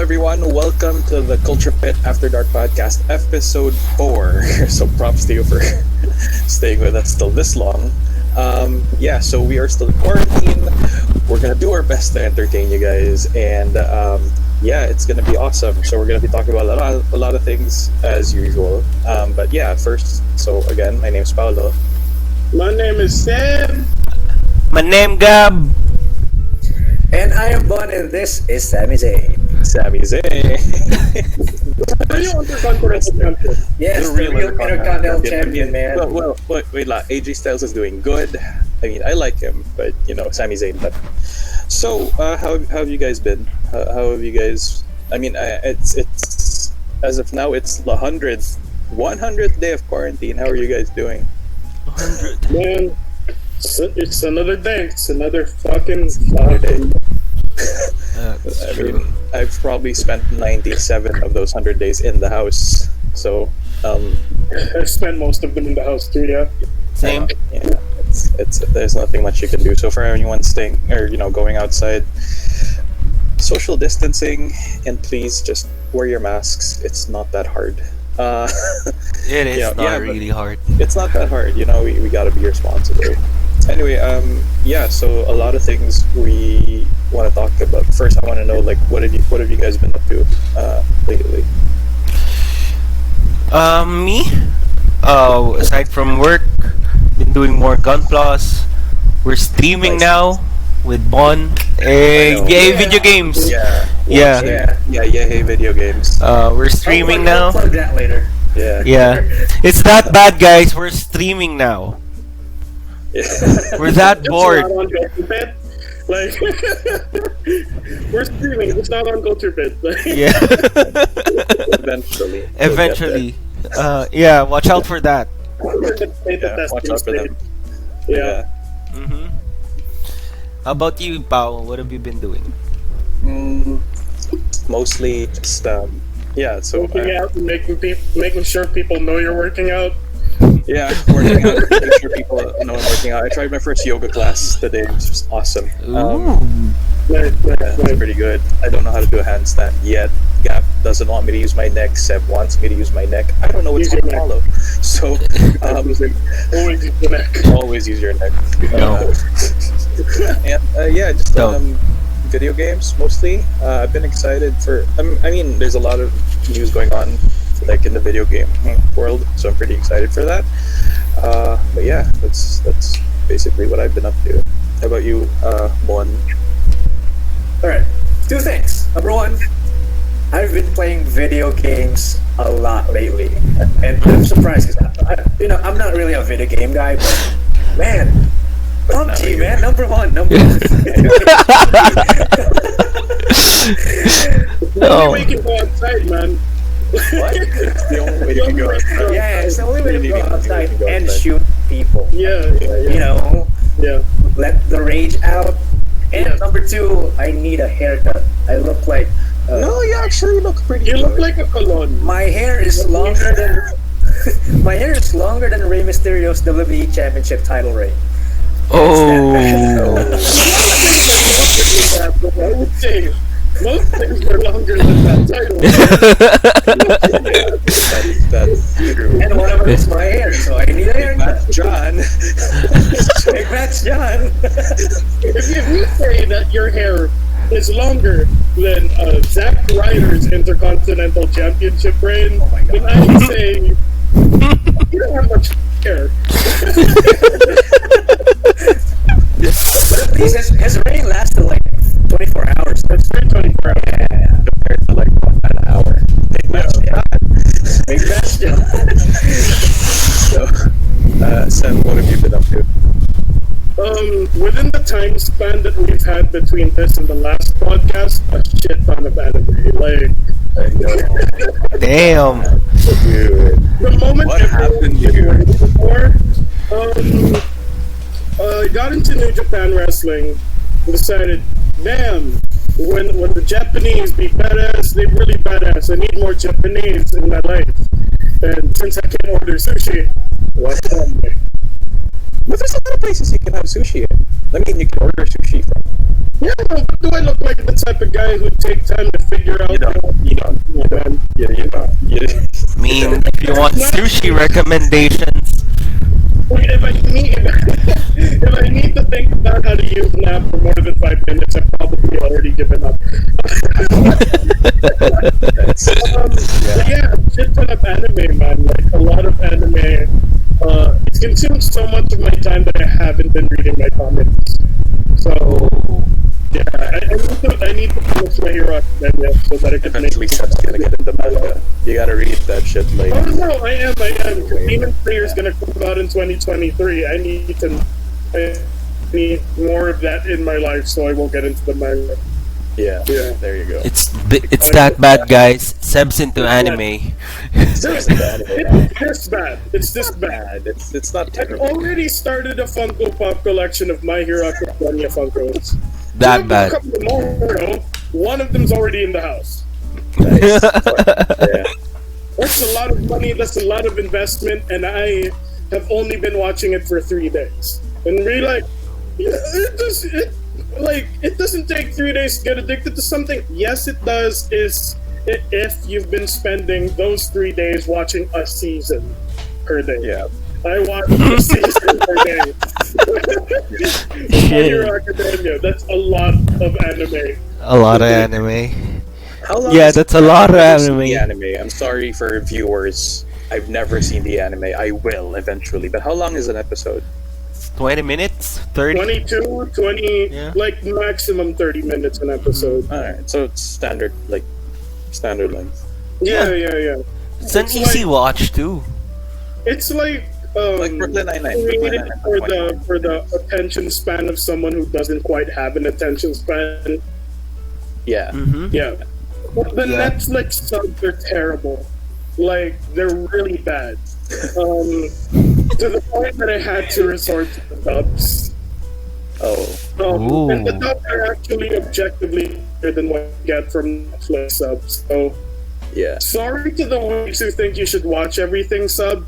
everyone. Welcome to the Culture Pit After Dark Podcast, episode 4. So props to you for staying with us till this long. So we are still in quarantine. We're going to do our best to entertain you guys. And it's going to be awesome. So we're going to be talking about a lot of things as usual. First, so again, my name is Paolo. My name is Sam. My name Gab. And I am Bon, and this is Sami Zayn. Sami Zayn. Are you Intercontinental Champion? Yes, the real Intercontinental Champion, man. Well, wait, AJ Styles is doing good. I mean, I like him, but Sami Zayn. But so, how have you guys been? How have you guys? I mean, it's as of now, it's the 100th day of quarantine. How are you guys doing? 100. Man, it's another day. It's another fucking day. I mean, I've probably spent 97 of those 100 days in the house. So, I spent most of them in the house too. Yeah. Same. It's there's nothing much you can do. So for anyone staying or going outside, social distancing, and please just wear your masks. It's not that hard. It is not really hard. It's not that hard. We gotta be responsible. Anyway, so a lot of things we want to talk about. First, I want to know, what have you guys been up to lately? Me? Aside from work, been doing more Gunplas. We're streaming now with Bon. Yay, video games. Yeah, hey, video games. We're streaming now. I'll plug that later. Yeah. It's that bad, guys. We're streaming now. We're that bored. It's not on Culture Pit. We're streaming. It's not on Culture Pit. Yeah. Eventually. Watch out for that. Watch out for them. Yeah. Mm-hmm. How about you, Pao? What have you been doing? Mostly just So working out and making sure people know you're working out. Yeah, working out. Making sure people know I'm working out. I tried my first yoga class today. It was just awesome. Nice. It's pretty good. I don't know how to do a handstand yet. Gap doesn't want me to use my neck. Seb wants me to use my neck. I don't know what's going to follow. So, always use the neck. Always use your neck. No. Video games mostly. I've been excited for. There's a lot of news going on, in the video game world, so I'm pretty excited for that. That's basically what I've been up to. How about you, Bon? Alright, two things. Number one, I've been playing video games a lot lately. And I'm surprised because, I'm not really a video game guy, but man, PUBG, man, number one. The only way you can go outside, man. What? It's the only way you can go outside. Yeah, it's the only way to go outside and shoot people. Yeah. Yeah. Let the rage out. And number two, I need a haircut. I look like... no, you actually look pretty You good. look like a cologne. My hair is longer than... My hair is longer than Rey Mysterio's WWE Championship title reign. Oh. I would say most things are longer than that title. That's true. And one of them is my hair, so I need a haircut. John. Big Match John. If you say that your hair is longer than Zack Ryder's Intercontinental Championship reign, then I'd say you don't have much hair. But at least his reign lasted 24 hours. It's 24 hours. Yeah. Compared to an hour. Big match. Big Match John. So, Sam, what have you been up to? Within the time span that we've had between this and the last podcast, a shit ton of anime. I know. Damn. Dude. The moment What happened to you? before, I got into New Japan Wrestling and decided, damn, when the Japanese be badass, they really badass. I need more Japanese in my life. And since I can't order sushi, what's that? But there's a lot of places you can have sushi in. I mean, you can order sushi from. Yeah, but do I look like the type of guy who takes time to figure out. You don't. I mean, if you want sushi recommendations, If I need, if I need to think about how to use an app for more than 5 minutes, I've probably already given up. But yeah, shit ton of anime, man. Like a lot of anime. It's consumed so much of my time that I haven't been reading my comics. So yeah, I need to finish My Hero Academia so that I can Eventually, Seb's gonna get into manga. You gotta read that shit, like. Oh no, I am. Demon Slayer is gonna come out in 2023. I need more of that in my life, so I will get into the manga. Yeah, Yeah. there you go. it's that bad, guys. Seb's into anime. Seriously, It's this bad. It's this bad. It's not I've terrible. already started a Funko Pop collection of My Hero Academia Funkos. That bad. Come tomorrow, one of them's already in the house. Nice. Yeah. That's a lot of money. That's a lot of investment, and I have only been watching it for 3 days. And really, like, it doesn't take 3 days to get addicted to something. Yes, it does. If you've been spending those 3 days watching a season per day. Yeah. I watch a season per day. My Hero Academia. That's a lot of anime. A lot of anime. How long Yeah, is that's it? a lot of I've never seen anime. the anime. I'm sorry for viewers. I've never seen the anime. I will eventually. But how long is an episode? 20 minutes? 30? 22, 20, Yeah. like maximum 30 minutes an episode. Alright, so it's standard length. Yeah. It's an It's easy like- watch, too. It's like Like Brooklyn Nine-Nine. created for the attention span of someone who doesn't quite have an attention span. Yeah. Mm-hmm. Yeah. But the Yeah. Netflix subs are terrible. Like they're really bad. To the point that I had to resort to the dubs. Oh. And the Ooh. dubs are actually objectively better than what you get from Netflix subs. So Yeah. sorry to the ones who think you should watch everything sub.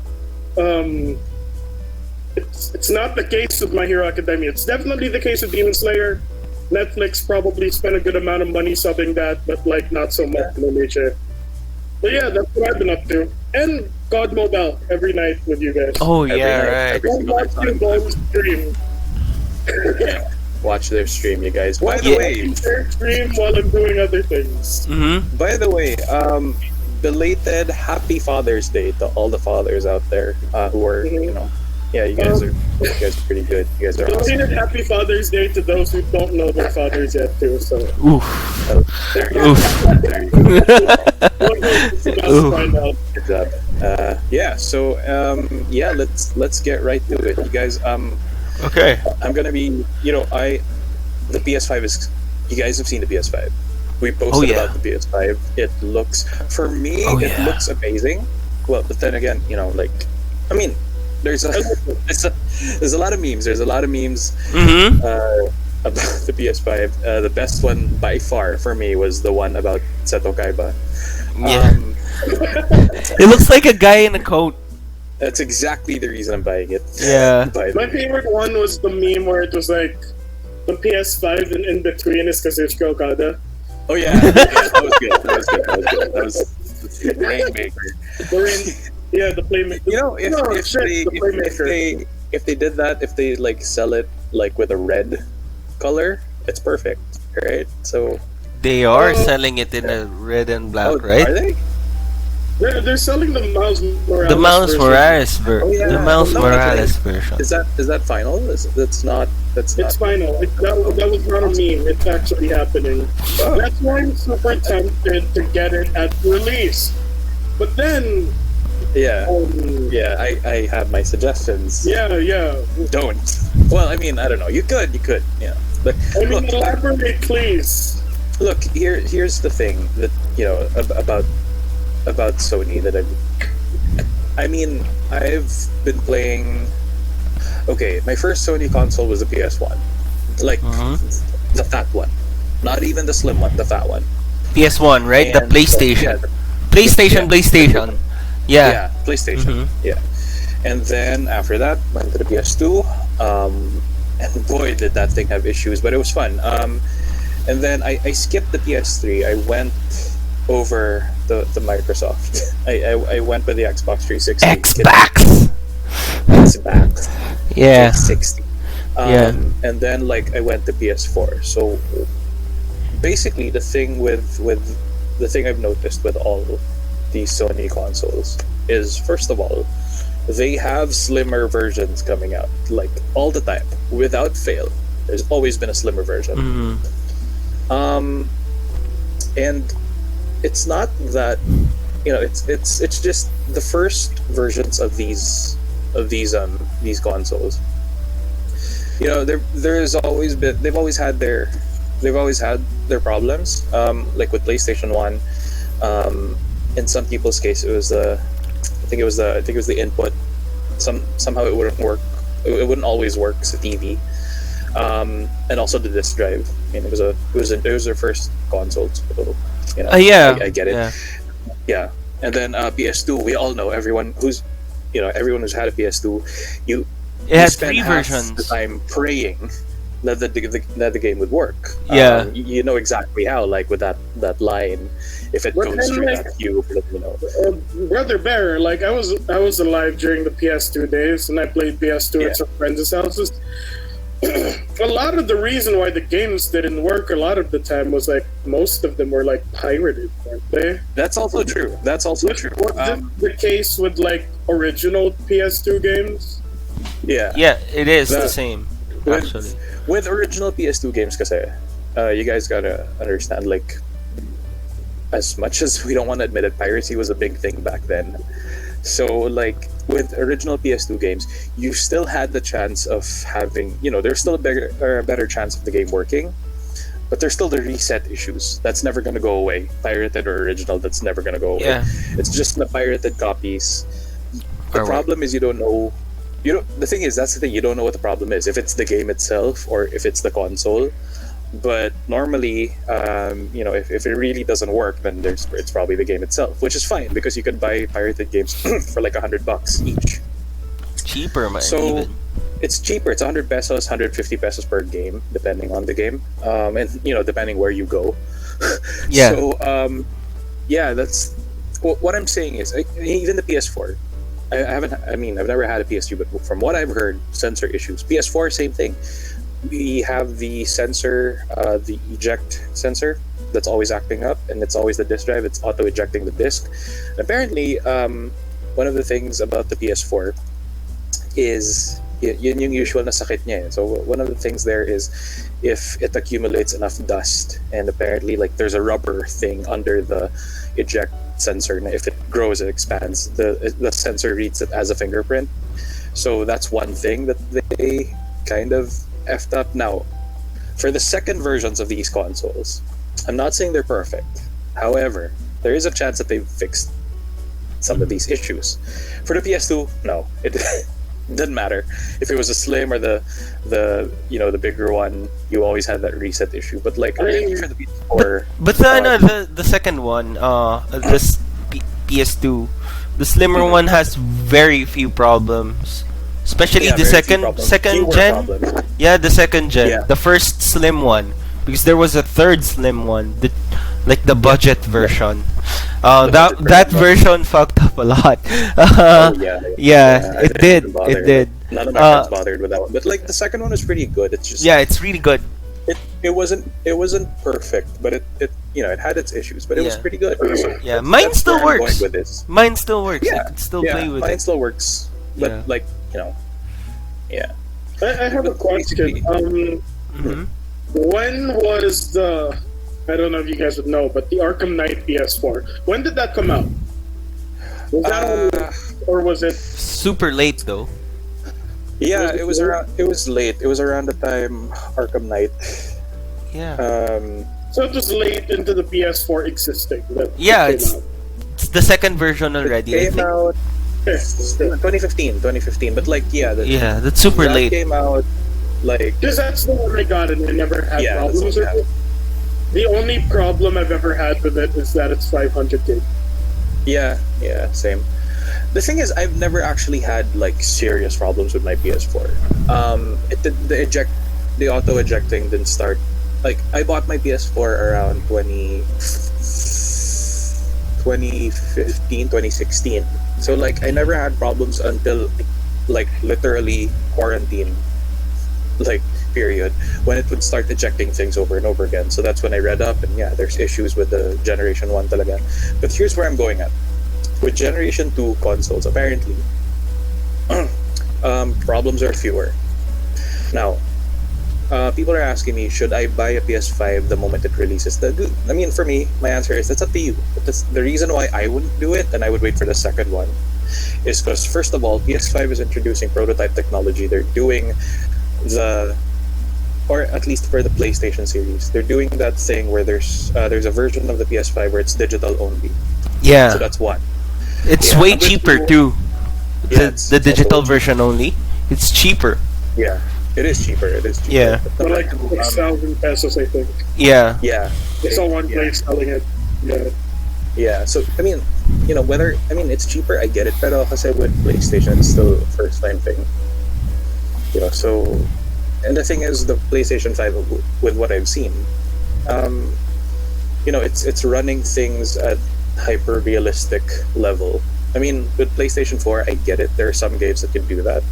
It's not the case with My Hero Academia. It's definitely the case with Demon Slayer. Netflix probably spent a good amount of money subbing that, but like not so much in Indonesia. But yeah, that's what I've been up to. And God Mobile every night with you guys. Oh, Every yeah, night, right. every Don't single watch time. you both stream. Watch their stream, you guys. By the Yeah. way, Share stream while I'm doing other things. Mm-hmm. Belated Happy Father's Day to all the fathers out there who are, yeah, you guys are pretty good. You guys are awesome. Belated Happy Father's Day to those who don't know their fathers yet too. So Oof. There you go. Oof. There you go. it's about to Ooh. find out. Good job. Yeah. So yeah, let's get right to it, you guys. Okay. I'm gonna be, the PS5 is. You guys have seen the PS5. We posted Oh, yeah. about the PS5. It looks, for me, Oh, it yeah. looks amazing. Well, but then again, there's a lot of memes. There's a lot of memes Mm-hmm. about the PS5. The best one by far for me was the one about Seto Kaiba. Yeah. It looks like a guy in a coat. That's exactly the reason I'm buying it. Yeah. By the My way. favorite one was the meme where it was like the PS5 and in between is Kazuchika Okada. Oh yeah, that was good. That was the Rainmaker. The Playmaker. If they did that, if they like sell it like with a red color, it's perfect, right? So They are selling it in a red and black, are right? they? They're selling the Miles Morales. The Miles version. Morales Oh, yeah. the Miles No, Morales version. Is that final? That's not. It's final. That was not a meme. It's actually happening. Oh. That's why I'm super tempted to get it at release. But then, Yeah, yeah. I have my suggestions. yeah. Don't. Well, I mean, I don't know. You could. Yeah. But I mean, look, elaborate, please. look. Here's the thing that about Sony that I've been playing. Okay, my first Sony console was a PS1, like the fat one, not even the slim one, the fat one. PS1, right? The And, PlayStation. yeah, PlayStation. Yeah. PlayStation. Yeah, and then after that went to the PS2. And boy, did that thing have issues, but it was fun. And then I skipped the PS3. I went over the Microsoft. I went with the Xbox 360. Xbox. Xbox Yeah. 360. Yeah. And then like I went to PS4. So basically, the thing with the thing I've noticed with all these Sony consoles is, first of all, they have slimmer versions coming out like all the time without fail. There's always been a slimmer version. And it's not that, it's just the first versions of these consoles. There's always been, they've always had their problems. Like with PlayStation 1, in some people's case it was I think it was the input. Somehow it wouldn't work. It wouldn't always work as a TV. And also the disc drive. I mean, it was their first console, so Yeah. I get it. Yeah. And then PS2, we all know, everyone who's had a PS2, you It had spend 3 half versions. the time praying that the game would work. Yeah. You know exactly how, like with that line, if it But goes then, straight like, at you, Brother Bear, like I was alive during the PS2 days, and I played PS2 Yeah. at some friends' houses. A lot of the reason why the games didn't work a lot of the time was like most of them were like pirated, weren't they? That's also true. That's also Was true. the case with like original PS2 games? Yeah. Yeah, it is the That- same, with- actually. With original PS2 games, kasi, you guys gotta understand, like, as much as we don't want to admit it, piracy was a big thing back then. So, like, with original PS2 games, you still had the chance of having, there's still a better chance of the game working, but there's still the reset issues. That's never going to go away. Pirated or original, that's never going to go away. Yeah. It's just the pirated copies. The Or- problem is you don't know. The thing is, that's the thing. You don't know what the problem is. If it's the game itself or if it's the console. But normally, if it really doesn't work, then it's probably the game itself, which is fine because you could buy pirated games for like $100 each. Cheaper, man. So even. it's cheaper. It's 100 pesos, 150 pesos per game, depending on the game, and depending where you go. Yeah. So that's what I'm saying is, even the PS4. I've never had a PS2, but from what I've heard, sensor issues. PS4, same thing. We have the sensor, the eject sensor that's always acting up, and it's always the disk drive. It's auto ejecting the disk. And apparently, one of the things about the PS4 is yun yung usual na sakit niya. So one of the things there is if it accumulates enough dust, and apparently like there's a rubber thing under the eject sensor, and if it grows, it expands. The sensor reads it as a fingerprint. So that's one thing that they kind of effed up. Now, for the second versions of these consoles, I'm not saying they're perfect. However, there is a chance that they've fixed some of these issues. For the PS2, no, it doesn't matter if it was a slim or the bigger one. You always had that reset issue. But like for the PS4, But the second one, this PS2, the slimmer one has very few problems. Especially Yeah, the very few second problems. Fewer gen. problems. Yeah, the second gen. Yeah. The first slim one. Because there was a third slim one. The budget version. That version fucked up a lot. Yeah, It I did. didn't bother. It did. None of my friends bothered with that one. But like the second one was pretty good. It's just Yeah, it's really good. it wasn't perfect, but it had its issues, but it was Yeah. pretty good. So Yeah, mine that's still where I'm works. going with this. Mine still works. I Yeah, can still yeah, play with mine it. still works, but Yeah. like yeah. I have a But question. basically- Mhm. When was the? I don't know if you guys would know, but the Arkham Knight PS4. When did that come out? Was that or was it? Super late though. Yeah, Was it it was late? around. It was late. It was around the time Arkham Knight. Yeah. So it was late into the PS4 existing. Yeah, came it's- out. It's the second version already. I Came think. out 2015. But like Yeah, that's super that late. came out like Because that's the one I got and I never had Yeah, that's problems what with it. The only problem I've ever had with it is that it's 500 gig. yeah, same. The thing is, I've never actually had like serious problems with my PS4. The auto ejecting didn't start like I bought my PS4 around 2015, 2016. So like I never had problems until like literally quarantine, like period, when it would start ejecting things over and over again. So that's when I read up, and yeah, there's issues with the Generation 1 talaga. But here's where I'm going at. With Generation 2 consoles, apparently, problems are fewer. Now, people are asking me, should I buy a PS5 the moment it releases? I mean, for me, my answer is, that's up to you. But the reason why I wouldn't do it, and I would wait for the second one, is because, first of all, PS5 is introducing prototype technology. They're doing or at least for the PlayStation series, they're doing that thing where there's a version of the PS5 where it's digital only. Yeah. So that's one. It's Yeah, way number cheaper two- too. Yeah, The digital version only. It's cheaper. Yeah, it is cheaper. It is cheaper. Yeah. But For number like two, 6,000 pesos, I think. Yeah. yeah, I saw one yeah. place selling it. Yeah. Yeah, so I mean, it's cheaper, I get it, pero kasi with PlayStation, it's still a first time thing. So, and the thing is, the PlayStation 5, with what I've seen, it's running things at hyper realistic level. I mean, with PlayStation 4, I get it. There are some games that can do that,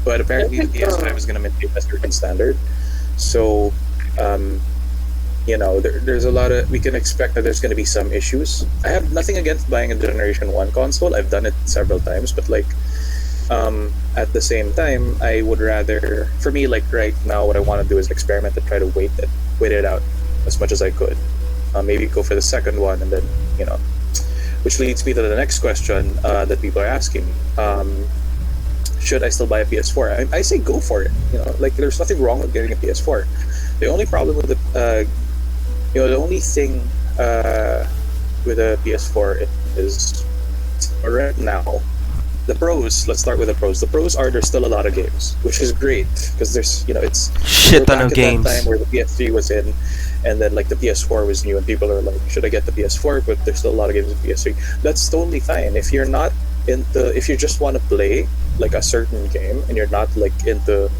but apparently the PS5 is going to maintain a certain standard. So, there's a lot of, we can expect that there's going to be some issues. I have nothing against buying a Generation 1 console. I've done it several times, but like, at the same time, I would rather, for me, like right now, what I want to do is experiment and try to wait it out as much as I could. Maybe go for the second one, and then, which leads me to the next question that people are asking me. Should I still buy a PS4? I say go for it. Like there's nothing wrong with getting a PS4. The only problem with the only thing with a PS4 is right now, the pros. Let's start with the pros. The pros are there's still a lot of games, which is great because there's it's Shit ton back of at games. that time where the PS3 was in, and then like the PS4 was new, and people are like, should I get the PS4? But there's still a lot of games with PS3. That's totally fine if you're not if you just want to play like a certain game and you're not like into,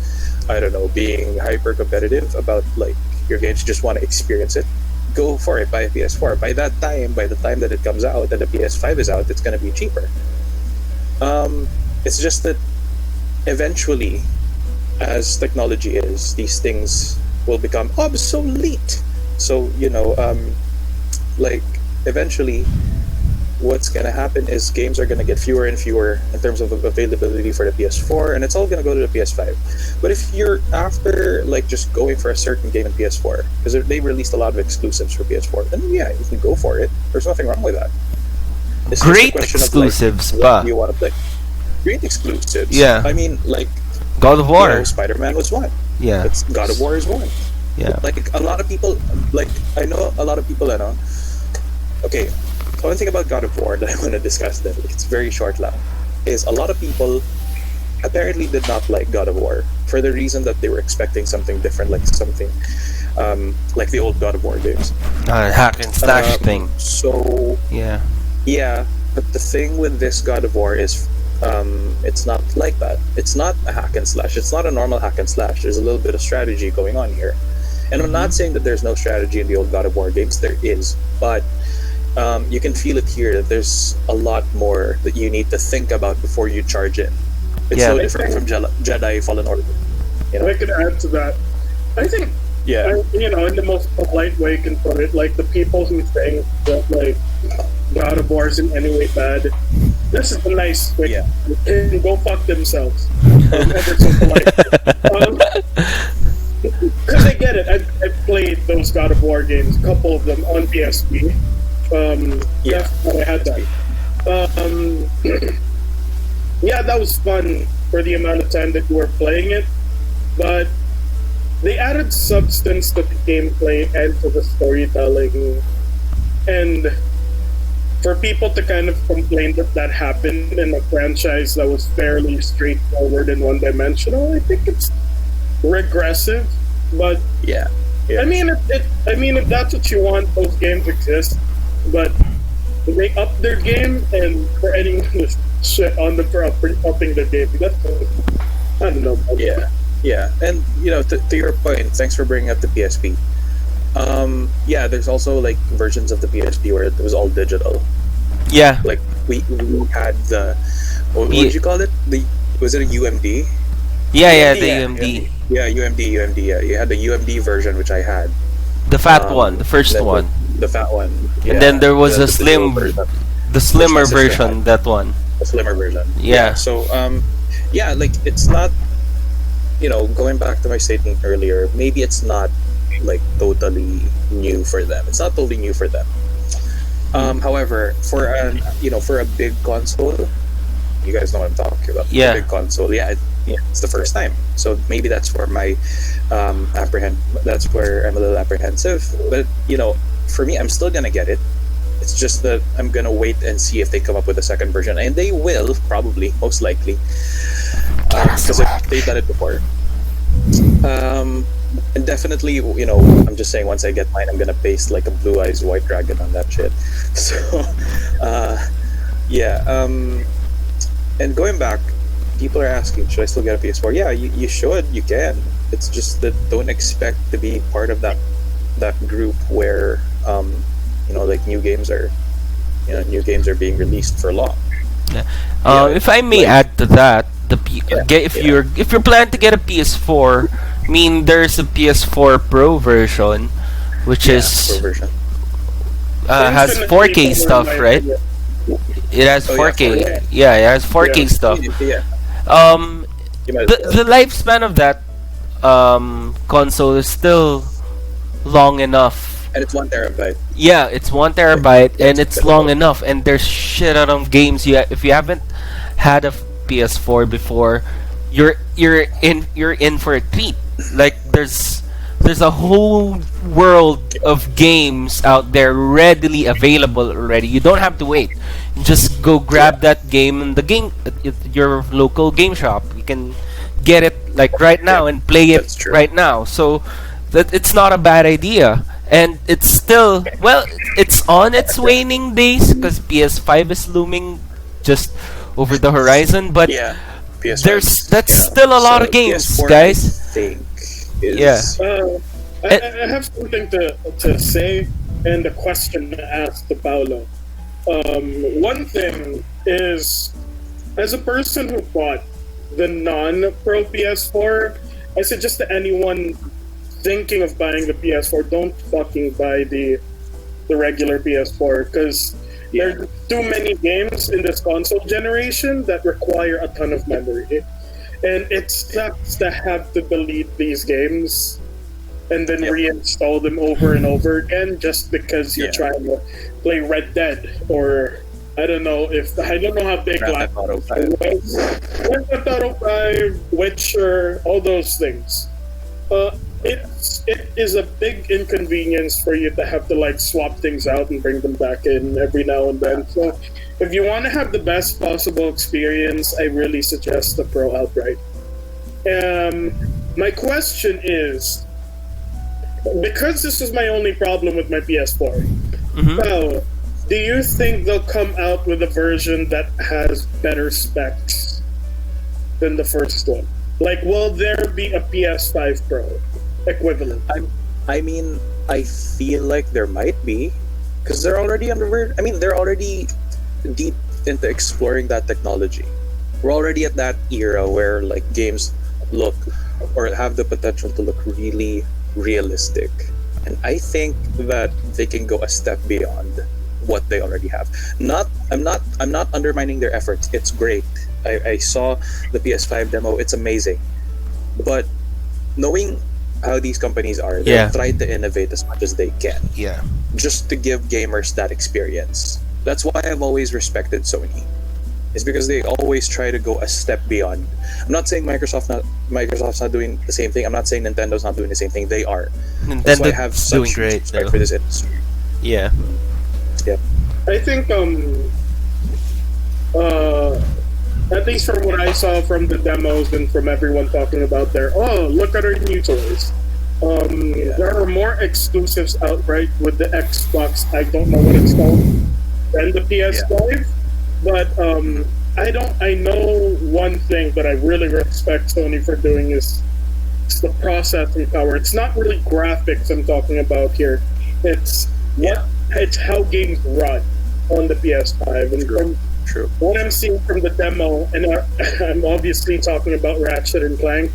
I don't know, being hyper competitive about like your games, you just want to experience it, go for it. Buy a PS4. By the time that it comes out and the PS5 is out, it's going to be cheaper. It's just that eventually, as technology is, these things will become obsolete. So like eventually, what's going to happen is games are going to get fewer and fewer in terms of availability for the PS4, and it's all going to go to the PS5. But if you're after like just going for a certain game in PS4, because they released a lot of exclusives for PS4, then yeah, you can go for it. There's nothing wrong with that. It's just a Great question of, exclusives, what pa. do you want to play? Great exclusives. Yeah. I mean, like God of War. Spider-Man was one. Yeah. God of War is one. Yeah. Like a lot of people, like I know a lot of people, Okay, so one thing about God of War that I want to discuss, that it's very short lang, is a lot of people apparently did not like God of War for the reason that they were expecting something different, like something like the old God of War games. Hack and slash thing. So Yeah. yeah, but the thing with this God of War is it's not like that. It's not a hack and slash. It's not a normal hack and slash. There's a little bit of strategy going on here. And I'm not saying that there's no strategy in the old God of War games. There is. But you can feel it here that there's a lot more that you need to think about before you charge in. It's Yeah. so different from Jedi Fallen Order. I could add to that. I think, Yeah. in the most polite way you can put it, like the people who think that like God of War is in any way bad, this is a nice way. Yeah. They can go fuck themselves. Ever so polite. Because I get it. I've played those God of War games, a couple of them on PSP. Yeah. I had that. Yeah, that was fun for the amount of time that you were playing it, but they added substance to the gameplay and to the storytelling, and for people to kind of complain that happened in a franchise that was fairly straightforward and one-dimensional, I think it's regressive. But Yeah. I mean, if that's what you want, those games exist. But they up their game, and for anyone to shit on them for upping their game, that's I don't know. Yeah. Yeah, and to your point, thanks for bringing up the PSP. Yeah, there's also like versions of the PSP where it was all digital. Yeah. Like we had the what Ye- did you call it? The Was it a UMD? yeah, UMD, the yeah, UMD. UMD. Yeah, UMD. Yeah, you had the UMD version, which I had. The fat one, the first Then one. the fat one. And Yeah, then there was a the digital slim, version, the which my slimmer sister version, had, that one. a slimmer version. Yeah. So yeah, like it's not going back to my statement earlier. Maybe it's not like totally new for them. It's not totally new for them. However, for for a big console, you guys know what I'm talking about. Yeah. A big console, it's the first time. So maybe that's where my That's where I'm a little apprehensive. But for me, I'm still gonna get it. It's just that I'm gonna wait and see if they come up with a second version, and they will probably, most likely, because they've done it before. And definitely, I'm just saying, once I get mine, I'm gonna paste like a blue eyes white dragon on that shit. So, yeah. And going back, people are asking, should I still get a PS4? Yeah, you should. You can. It's just that don't expect to be part of that group where like new games are being released for long. If I may add to that, if you're planning to get a PS4, I mean there's a PS4 Pro version, which Pro is version. has 4K stuff, right? It has 4K. 4K. Yeah, it has 4K stuff. Yeah. You might as well. The lifespan of that console is still long enough. And it's 1 TB. Yeah, it's 1 TB and it's long enough. And there's shit out of games. If you haven't had a PS4 before, you're in for a treat. Like there's a whole world of games out there readily available already. You don't have to wait. You just go grab that game in your local game shop. You can get it like right now and play it That's true. right now. So that it's not a bad idea. And it's still, well, it's on its waning days because PS5 is looming just over the horizon. But Yeah. PS5. that's still a lot of games, PS4, guys. I think is, Yeah. I have something to say and a question to ask to Paolo. One thing is, as a person who bought the non-Pro PS4, I suggest to anyone thinking of buying the PS4, don't fucking buy the regular PS4 because there are too many games in this console generation that require a ton of memory, and it sucks to have to delete these games and then reinstall them over and over again just because you're trying to play Red Dead or I don't know how big Grand Theft Auto 5. was. Grand Theft Auto 5, Witcher, all those things. It is a big inconvenience for you to have to like swap things out and bring them back in every now and then. So if you want to have the best possible experience, I really suggest the Pro outright. My question is, because this is my only problem with my PS4, so do you think they'll come out with a version that has better specs than the first one? Like, will there be a PS5 Pro equivalent? I mean, I feel like there might be, because they're already they're already deep into exploring that technology. We're already at that era where like games look or have the potential to look really realistic, and I think that they can go a step beyond what they already have. I'm not undermining their efforts. It's great. I saw the PS5 demo. It's amazing, but knowing how these companies are, they'll try to innovate as much as they can. Yeah. Just to give gamers that experience. That's why I've always respected Sony. It's because they always try to go a step beyond. I'm not saying Microsoft's not doing the same thing. I'm not saying Nintendo's not doing the same thing. They are. That's why I have Nintendo's doing such great respect though. for this industry. Yeah. Yeah. I think at least from what I saw from the demos and from everyone talking about look at our new toys. There are more exclusives outright with the Xbox. I don't know what it's called, than the PS5. But I know one thing that I really respect Sony for doing is it's the processing power. It's not really graphics I'm talking about here. It's it's how games run on the PS5. And from True. what I'm seeing from the demo, and I'm obviously talking about Ratchet and Clank,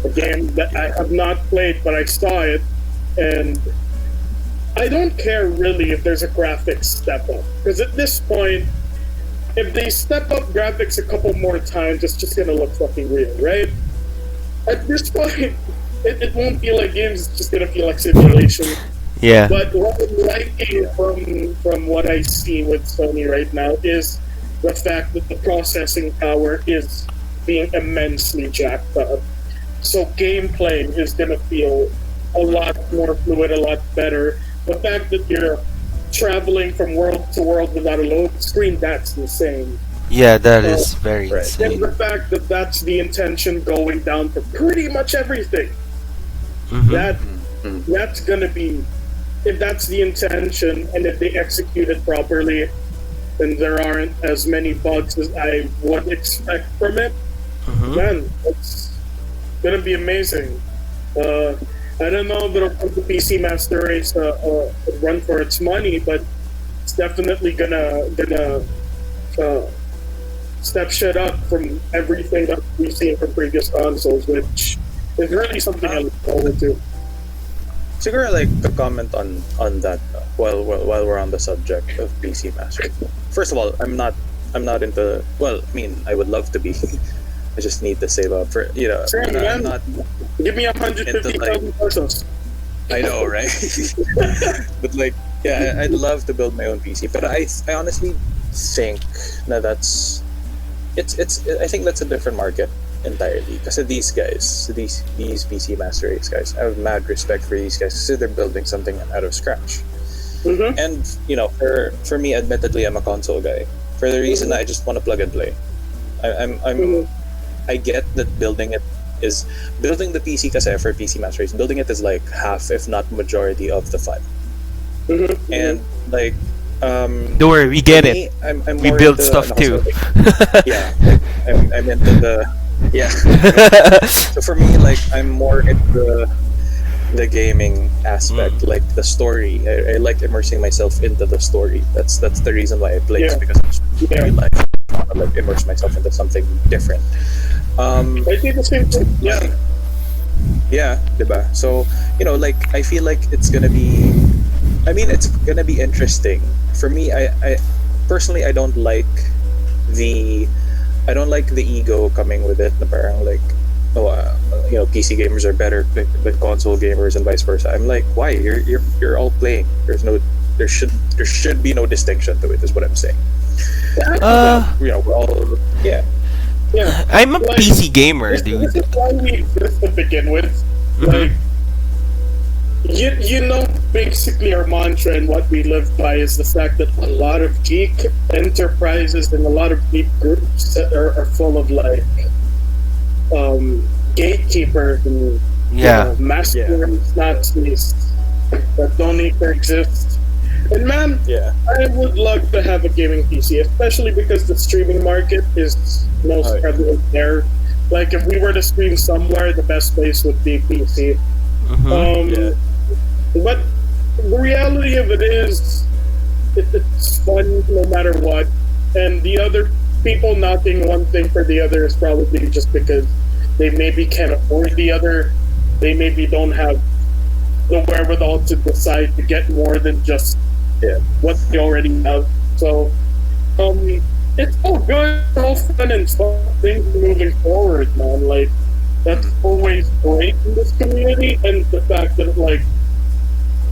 a game that I have not played, but I saw it, and I don't care really if there's a graphics step up, because at this point, if they step up graphics a couple more times, it's just gonna look fucking real, right? At this point, it won't feel like games; it's just gonna feel like simulation. Yeah. But what I'm liking from what I see with Sony right now is the fact that the processing power is being immensely jacked up. So gameplay is gonna feel a lot more fluid, a lot better. The fact that you're traveling from world to world without a load screen, that's insane. Yeah, that is very Right. And insane. the fact that that's the intention going down for pretty much everything. Mhm. That's gonna be, if that's the intention and if they execute it properly, then there aren't as many bugs as I would expect from it. Mhm. Man, it's gonna be amazing. I don't know if it'll come to PC Master Race run for its money, but it's definitely gonna step shit up from everything that we've seen from previous consoles, which is really something I look forward to. Siguro like to comment on that while we're on the subject of PC Master. First of all, I'm not into. Well, I mean, I would love to be. I just need to save up for Sure, I'm man. not. Give me 150,000 pesos. I know, right? But like, yeah, I'd love to build my own PC, but I honestly think that it's I think that's a different market entirely, because these guys, these PC Master Race guys, I have mad respect for these guys because they're building something out of scratch. Mm-hmm. And for me, admittedly, I'm a console guy. For the reason that I just want to plug and play. I get that building the PC kasi for PC Master Race, building it is like half, if not majority, of the fun. Mm-hmm. And like, Don't worry, we get me, it. I'm We more build into, stuff too. yeah, like, I'm into the So for me, like, I'm more into the gaming aspect, like the story. I like immersing myself into the story. That's the reason why I play. It's Yeah. because it's very life. I want to like immerse myself into something different. I think the same thing. Yeah. Yeah, diba? So, like, I feel like it's gonna be. I mean, it's gonna be interesting. For me, I personally, I don't like the ego coming with it. Na parang like, PC gamers are better than console gamers and vice versa. I'm like, why? You're all playing. There should be no distinction to it. Is what I'm saying. We're all yeah. Yeah. I'm a Like, PC gamer, dude. This is why we exist to begin with. Like, basically our mantra and what we live by is the fact that a lot of geek enterprises and a lot of geek groups are full of like gatekeepers and masculine Nazis that don't need to exist. And man, Yeah. I would love to have a gaming PC, especially because the streaming market is most prevalent there. Like, if we were to stream somewhere, the best place would be PC. Yeah. But the reality of it is, it's fun no matter what. And the other people knocking one thing for the other is probably just because they maybe can't afford the other. They maybe don't have the wherewithal to decide to get more than just what they already have. So, it's all good, all fun and fun things moving forward, man. Like, that's always great in this community, and the fact that, like,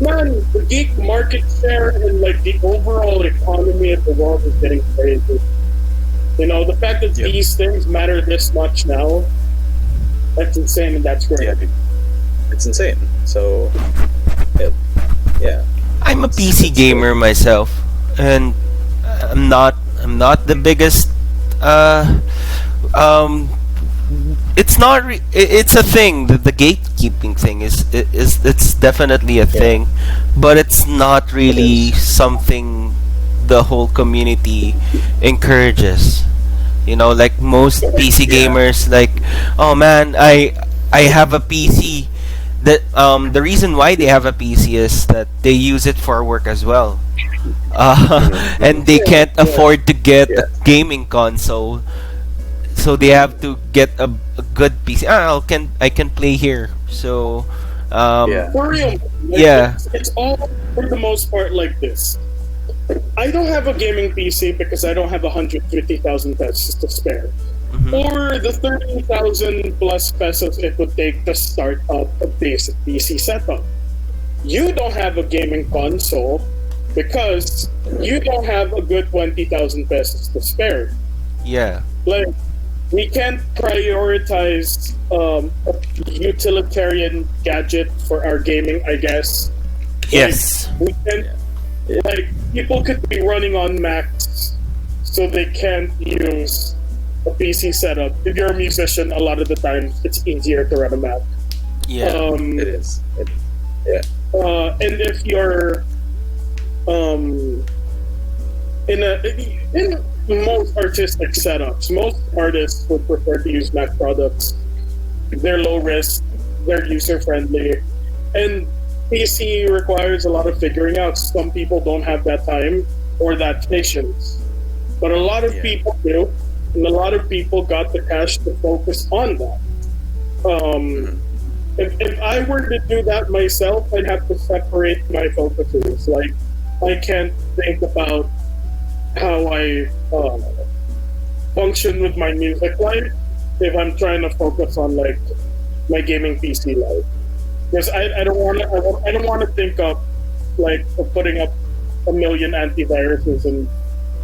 man, the geek market share and, like, the overall economy of the world is getting crazy. The fact that these things matter this much now, that's insane, and that's great. Yeah. It's insane. So, yeah. I'm a PC gamer myself, and I'm not the biggest. It's not. It's a thing. The gatekeeping thing is it's definitely a thing, but it's not really something the whole community encourages. Like most PC gamers, like, oh man, I I have a PC. The reason why they have a PC is that they use it for work as well. And they can't afford to get a Yeah. gaming console, so they have to get a good PC. I can play here. So Yeah. For real. Yeah. It's all for the most part like this. I don't have a gaming PC because I don't have 150,000 pesos to spare. Or the 30,000 plus pesos it would take to start up a basic PC setup. You don't have a gaming console because you don't have a good 20,000 pesos to spare. Yeah. Like, we can't prioritize a utilitarian gadget for our gaming, I guess. Yes. We can, like, people could be running on Macs, so they can't use a PC setup. If you're a musician, a lot of the time it's easier to run a Mac. Yeah. It is. Yeah. And if you're in most artistic setups, most artists would prefer to use Mac products. They're low risk, they're user friendly, and PC requires a lot of figuring out. Some people don't have that time or that patience, but a lot of people do, and a lot of people got the cash to focus on that. If I were to do that myself, I'd have to separate my focuses. Like, I can't think about how I function with my music life if I'm trying to focus on like my gaming PC life. Because I don't want to think of like of putting up a million antiviruses and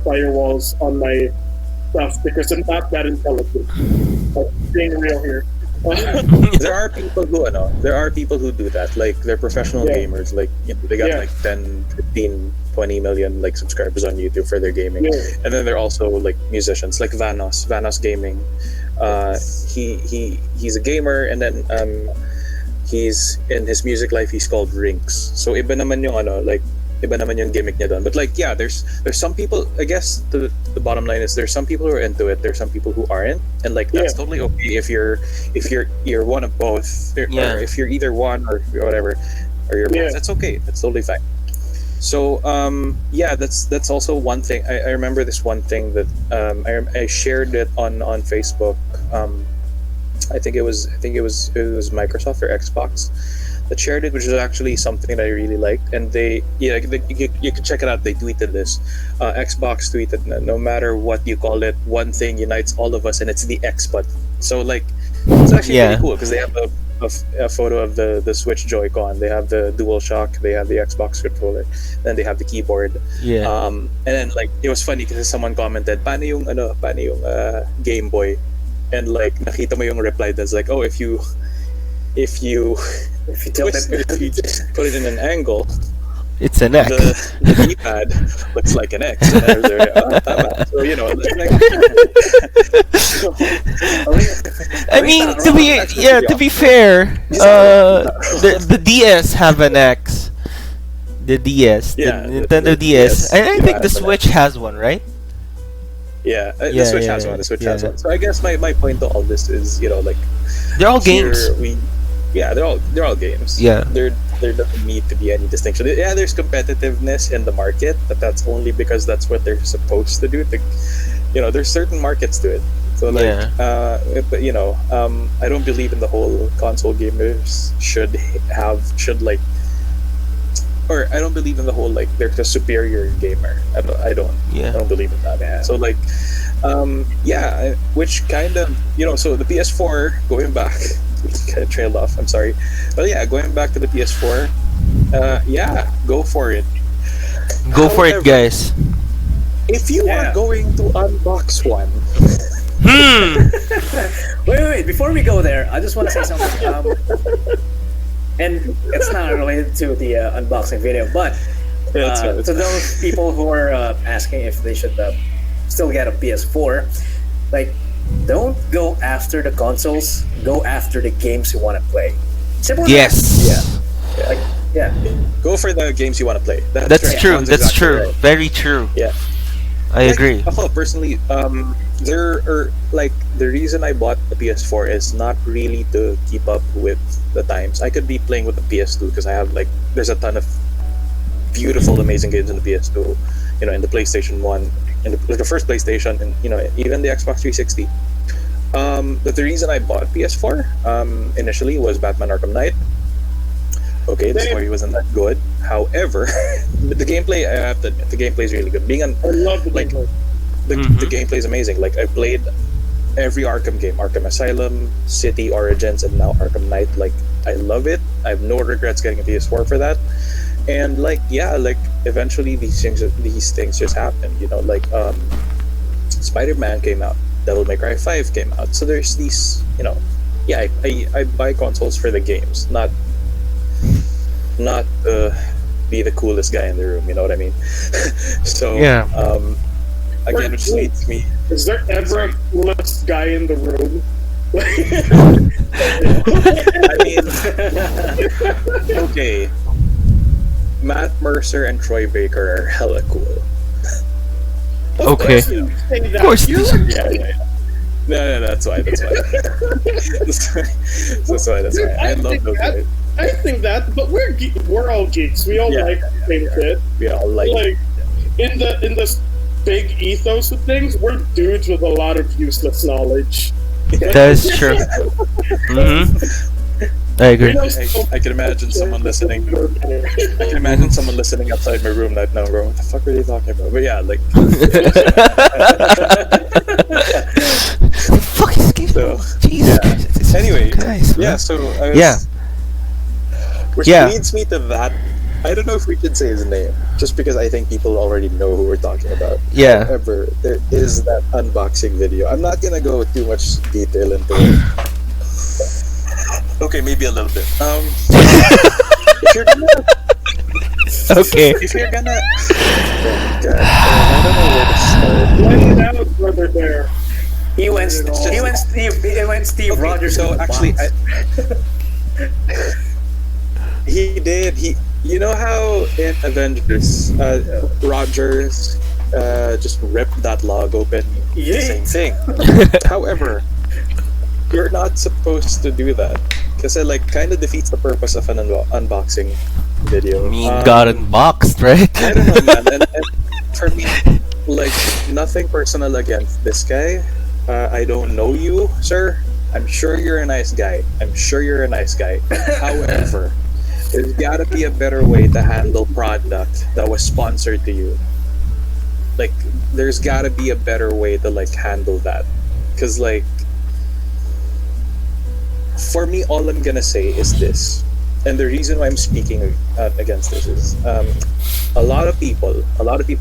firewalls on my stuff because I'm not that intelligent. Like, being real here. There are people who do that. Like, they're professional gamers. Like, they got like 10, 15, 20 million like subscribers on YouTube for their gaming. And then they're also like musicians, like Vanos Gaming. He's a gamer, and then he's in his music life he's called Rinks. So iba naman yung gimmick niya doon. But like, yeah, there's some people, I guess the bottom line is there's some people who are into it, there's some people who aren't, and like that's totally okay if you're one of both, or if you're either one or whatever, or you're both. That's okay, that's totally fine. So that's also one thing. I remember this one thing that I shared it on Facebook. I think it was Microsoft or Xbox that shared it, which is actually something that I really liked. And you can check it out. They tweeted this. Xbox tweeted, no matter what you call it, one thing unites all of us, and it's the X button. So like, it's actually really cool because they have a photo of the Switch Joy-Con. They have the DualShock. They have the Xbox controller. Then they have the keyboard. Yeah. And then like, it was funny because someone commented, paano yung Game Boy? And like, nakita mo yung reply that's like, oh, if you tilt it, if you just put it in an angle, it's an X. The keypad looks like an X. And tama. So I mean, to be fair, the DS have an X. The DS, the Nintendo DS. I think the Switch has one, right? Yeah, the Switch has one. The Switch has one. So I guess my point to all this is, like, they're all games. They're all games. Yeah, there doesn't need to be any distinction. Yeah, there's competitiveness in the market, but that's only because that's what they're supposed to do. There's certain markets to it. So like, but I don't believe in the whole console gamers or I don't believe in the whole like there's a superior gamer. I don't believe in that. Yeah. So like, which kind of so the PS4, going back, kind of trailed off. I'm sorry, but yeah, going back to the PS4, go for it. Go for it, guys. If you are going to unbox one. Wait. Before we go there, I just want to say something. And it's not related to the unboxing video, but to those people who are asking if they should still get a PS4, like, don't go after the consoles. Go after the games you want to play. Simple. Yes. Go for the games you want to play. That's true. That's exactly true. Right. Very true. Yeah. I agree. Personally, there are like the reason I bought the PS4 is not really to keep up with the times. I could be playing with the PS2 because I have like there's a ton of beautiful, amazing games in the PS2. You know, in the PlayStation One, in the first PlayStation, and you know, even the Xbox 360. But the reason I bought PS4 initially was Batman Arkham Knight. Okay, the story wasn't that good. However, the gameplay, I have to admit, the gameplay is really good. Being an I love the like gameplay. the gameplay is amazing. Like I played every Arkham game, Arkham Asylum, City Origins, and now Arkham Knight. Like I love it. I have no regrets getting a PS4 for that. And like yeah, like eventually these things just happen. You know, like Spider-Man came out, Devil May Cry 5 came out. So there's these, you know, yeah, I buy consoles for the games, not be the coolest guy in the room. You know what I mean? So Yeah. again, which leads me. Is there ever a coolest guy in the room? I mean, okay. Matt Mercer and Troy Baker are hella cool. Okay. Of course. Yeah. No, that's why. That's why. That's why. I love those guys. I think that, but we're all geeks. We all like the same shit. We all like in the big ethos of things, we're dudes with a lot of useless knowledge. That is true. I agree. I can imagine someone listening. I can imagine someone listening outside my room right now going, what the fuck are they talking about? But yeah, like. Fuck is game? So, Jesus. anyway, Christ, yeah, man. so I was, Yeah. which Yeah. leads me to that. I don't know if we should say his name, just because I think people already know who we're talking about. Yeah. However, there is that unboxing video. I'm not gonna go too much detail into it. Okay, maybe a little bit. If you're gonna, Okay. if you're gonna, oh God, I don't know where to start. Let it out, brother bear. He went Steve Okay, Rogers. so with the actually, box. he did. You know how in Avengers, Rogers just ripped that log open. Yeet. Same thing. However, you're not supposed to do that because it like kind of defeats the purpose of an unboxing video. Got unboxed, right? I don't know, man. And for me, like nothing personal against this guy. I don't know you, sir. I'm sure you're a nice guy. However, there's gotta be a better way to handle product that was sponsored to you. Like, there's gotta be a better way to like handle that. Cause like, for me, all I'm gonna say is this, and the reason why I'm speaking against this is, a lot of people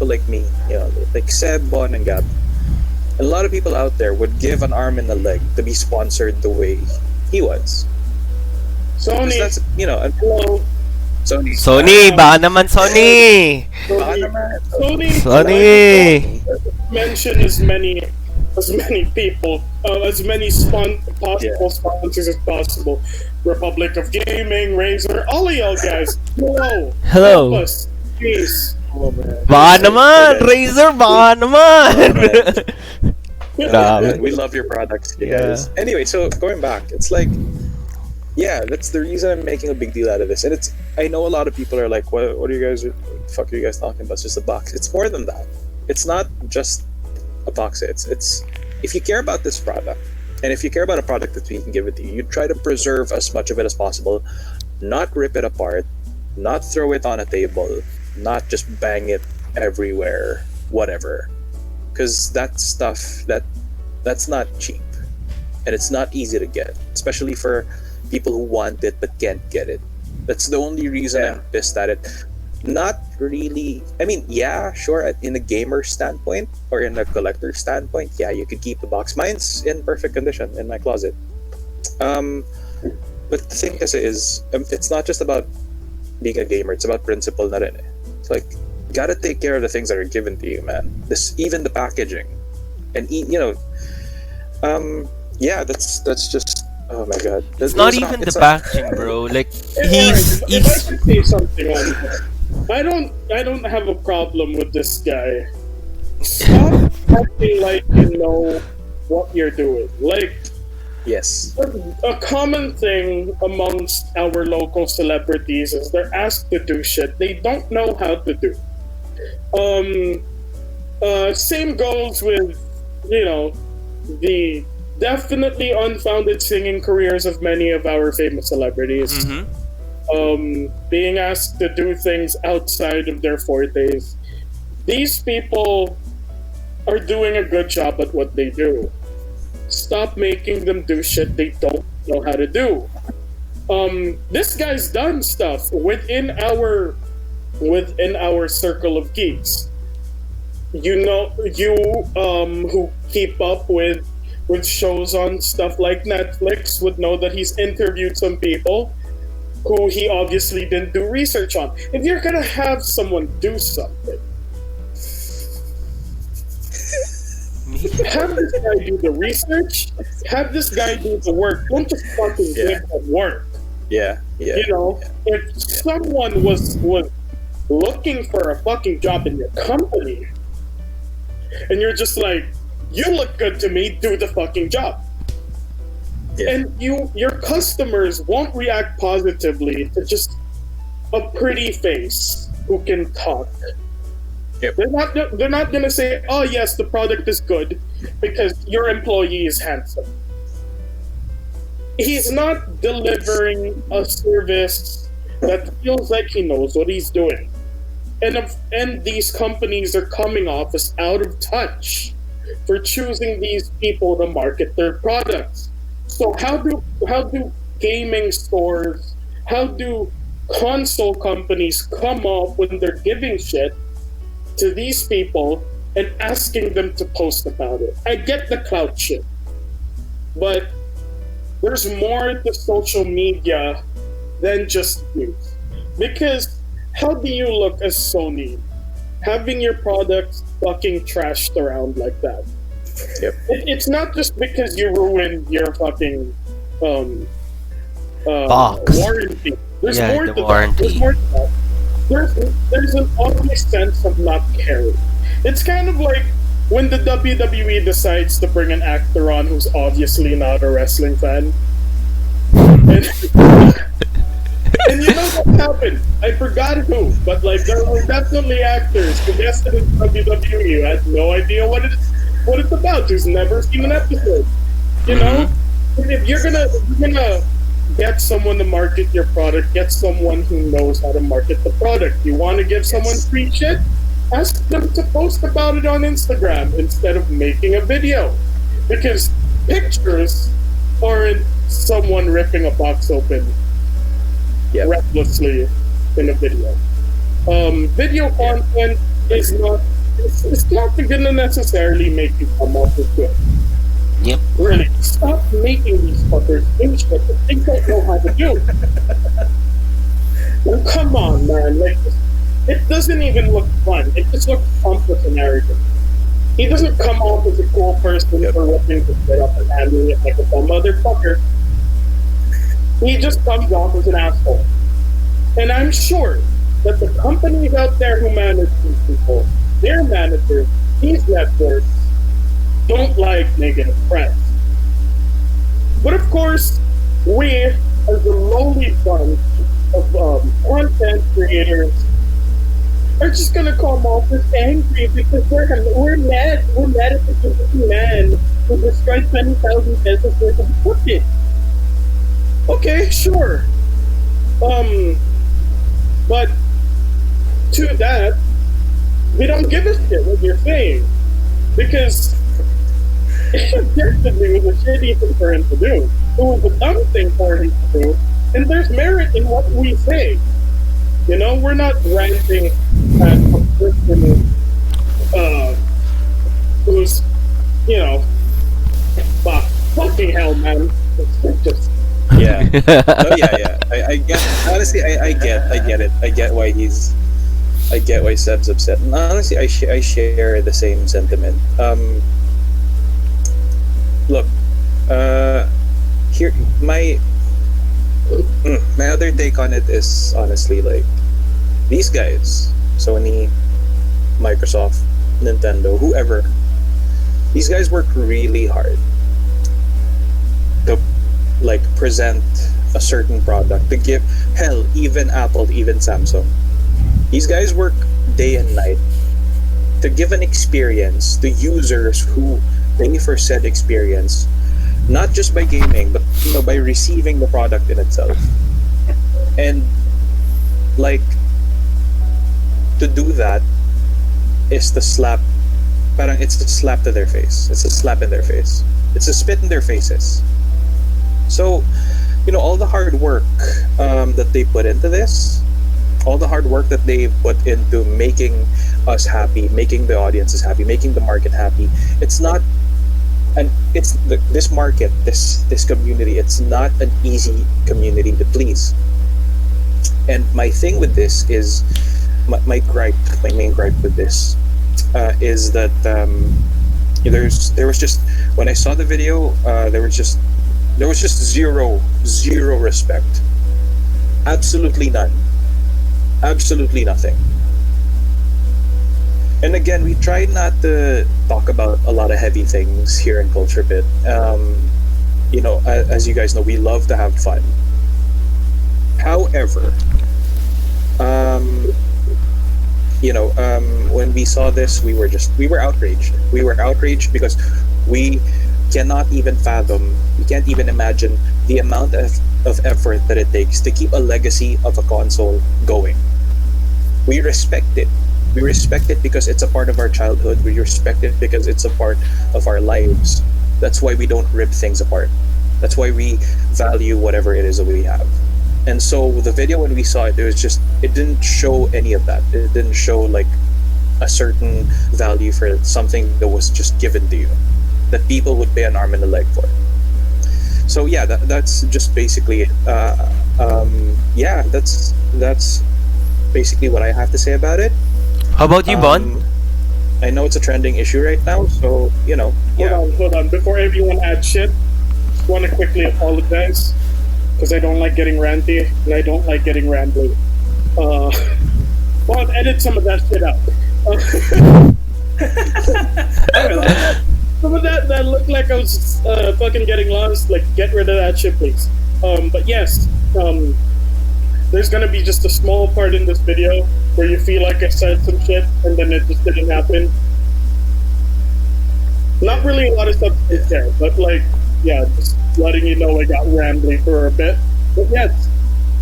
like me, you know, like Seb, Bon, and Gab, a lot of people out there would give an arm and a leg to be sponsored the way he was. Sony. That's, you know, Hello. Sony, baka naman Sony! Sony! Mention as many people, as many possible sponsors as possible. Republic of Gaming, Razer, all of y'all guys. Hello. Hello. Help us. Please. Oh, man. Baka naman! Razer, baka naman! Grabe. We love your products, you guys. Anyway, so going back, it's like, yeah, that's the reason I'm making a big deal out of this. And it's, I know a lot of people are like, what are you guys, what the fuck are you guys talking about? It's just a box. It's more than that. It's not just a box. It's if you care about this product, and if you care about a product that we can give it to you, you try to preserve as much of it as possible, not rip it apart, not throw it on a table, not just bang it everywhere, whatever. Because that stuff, that's not cheap. And it's not easy to get, especially for people who want it but can't get it. That's the only reason I'm pissed at it. Not really, I mean, yeah, sure, in a gamer standpoint or in a collector standpoint, yeah, you could keep the box. Mine's in perfect condition in my closet. But the thing is it's not just about being a gamer, it's about principle na rin eh. It's like, you gotta take care of the things that are given to you, man. Even the packaging. And, you know, yeah, that's just, oh my god. It's not even the packaging, bro. Like, If I could say something on this, I don't have a problem with this guy. Stop acting like you know what you're doing. Like, Yes. a common thing amongst our local celebrities is they're asked to do shit they don't know how to do. Same goes with, you know, the definitely unfounded singing careers of many of our famous celebrities. Being asked to do things outside of their fortes. These people are doing a good job at what they do. Stop making them do shit they don't know how to do. This guy's done stuff within our circle of geeks. You know, who keep up with shows on stuff like Netflix would know that he's interviewed some people who he obviously didn't do research on. If you're gonna have someone do something, have this guy do the research, have this guy do the work. Don't just fucking give him work. Yeah. You know, if someone was looking for a fucking job in your company, and you're just like, you look good to me, do the fucking job. Yeah. And your customers won't react positively to just a pretty face who can talk. Yep. They're not gonna say, "Oh yes, the product is good," because your employee is handsome. He's not delivering a service that feels like he knows what he's doing, and these companies are coming off as out of touch for choosing these people to market their products. So how do gaming stores, how do console companies come off when they're giving shit to these people and asking them to post about it? I get the clout shit, but there's more to social media than just views. Because how do you look as Sony having your products fucking trashed around like that? Yep. It's not just because you ruined your fucking Box. warranty. There's more the to warranty. that. There's more to that. There's an obvious sense of not caring. It's kind of like when the WWE decides to bring an actor on who's obviously not a wrestling fan. And, and you know what happened? I forgot who, but like there were definitely actors who guested in WWE who had no idea what it's about, who's never seen an episode. You know? If you're gonna get someone to market your product, get someone who knows how to market the product. You want to give someone free shit? Ask them to post about it on Instagram instead of making a video. Because pictures aren't someone ripping a box open recklessly in a video. Video content is not, it's not going to necessarily make you come off as good. Yep. Really, stop making these fuckers do shit that they don't know how to do. Well, come on, man. Like, it doesn't even look fun. It just looks pompous and arrogant. He doesn't come off as a cool person for ripping the shit up and handling it like a dumb motherfucker. He just comes off as an asshole. And I'm sure that the companies out there who manage these people, their managers, these networks, don't like negative press. But of course, we, as a lowly bunch of content creators, are just gonna come off as angry because we're mad. We're mad at the stupid man who destroyed 20,000 pesos worth of equipment. Okay, sure. But to that, we don't give a shit what you're saying because it objectively was a shitty thing for him to do. It was a dumb thing for him to do, and there's merit in what we say. You know, we're not ranting at a person who's, you know, fucking hell, man. It's just... Yeah. Oh, yeah. I get. Honestly, I get it. I get why Seb's upset. And honestly, I share the same sentiment. Look, here my other take on it is honestly like these guys, Sony, Microsoft, Nintendo, whoever, These guys work really hard to like present a certain product, to give, hell, even Apple, even Samsung. These guys work day and night to give an experience to users who pay for said experience, not just by gaming, but by receiving the product in itself. And like, to do that is to slap, parang it's a slap to their face. It's a slap in their face. It's a spit in their faces. So, all the hard work that they put into this, all the hard work that they put into making us happy, making the audiences happy, making the market happy. It's not, and this market, this community. It's not an easy community to please. And my thing with this is, my main gripe with this is that there was just, when I saw the video, there was just zero respect, absolutely none, absolutely nothing. And again, we try not to talk about a lot of heavy things here in Culture Pit. As you guys know, we love to have fun. However, when we saw this, we were outraged. We were outraged because we cannot even fathom, we can't even imagine the amount of effort that it takes to keep a legacy of a console going. We respect it. We respect it because it's a part of our childhood. We respect it because it's a part of our lives. That's why we don't rip things apart. That's why we value whatever it is that we have. And so the video, when we saw it, it didn't show any of that. It didn't show like a certain value for something that was just given to you, that people would pay an arm and a leg for. So yeah, that's just basically it. That's basically what I have to say about it. How about you, Bon? I know it's a trending issue right now, so Hold on. Before everyone adds shit, just want to quickly apologize because I don't like getting ranty and I don't like getting rambly. Well, edit some of that shit out. Some of that looked like I was fucking getting lost. Like, get rid of that shit, please. But yes, there's gonna be just a small part in this video where you feel like I said some shit and then it just didn't happen. Not really a lot of substance there, but just letting you know I got rambly for a bit. But yes,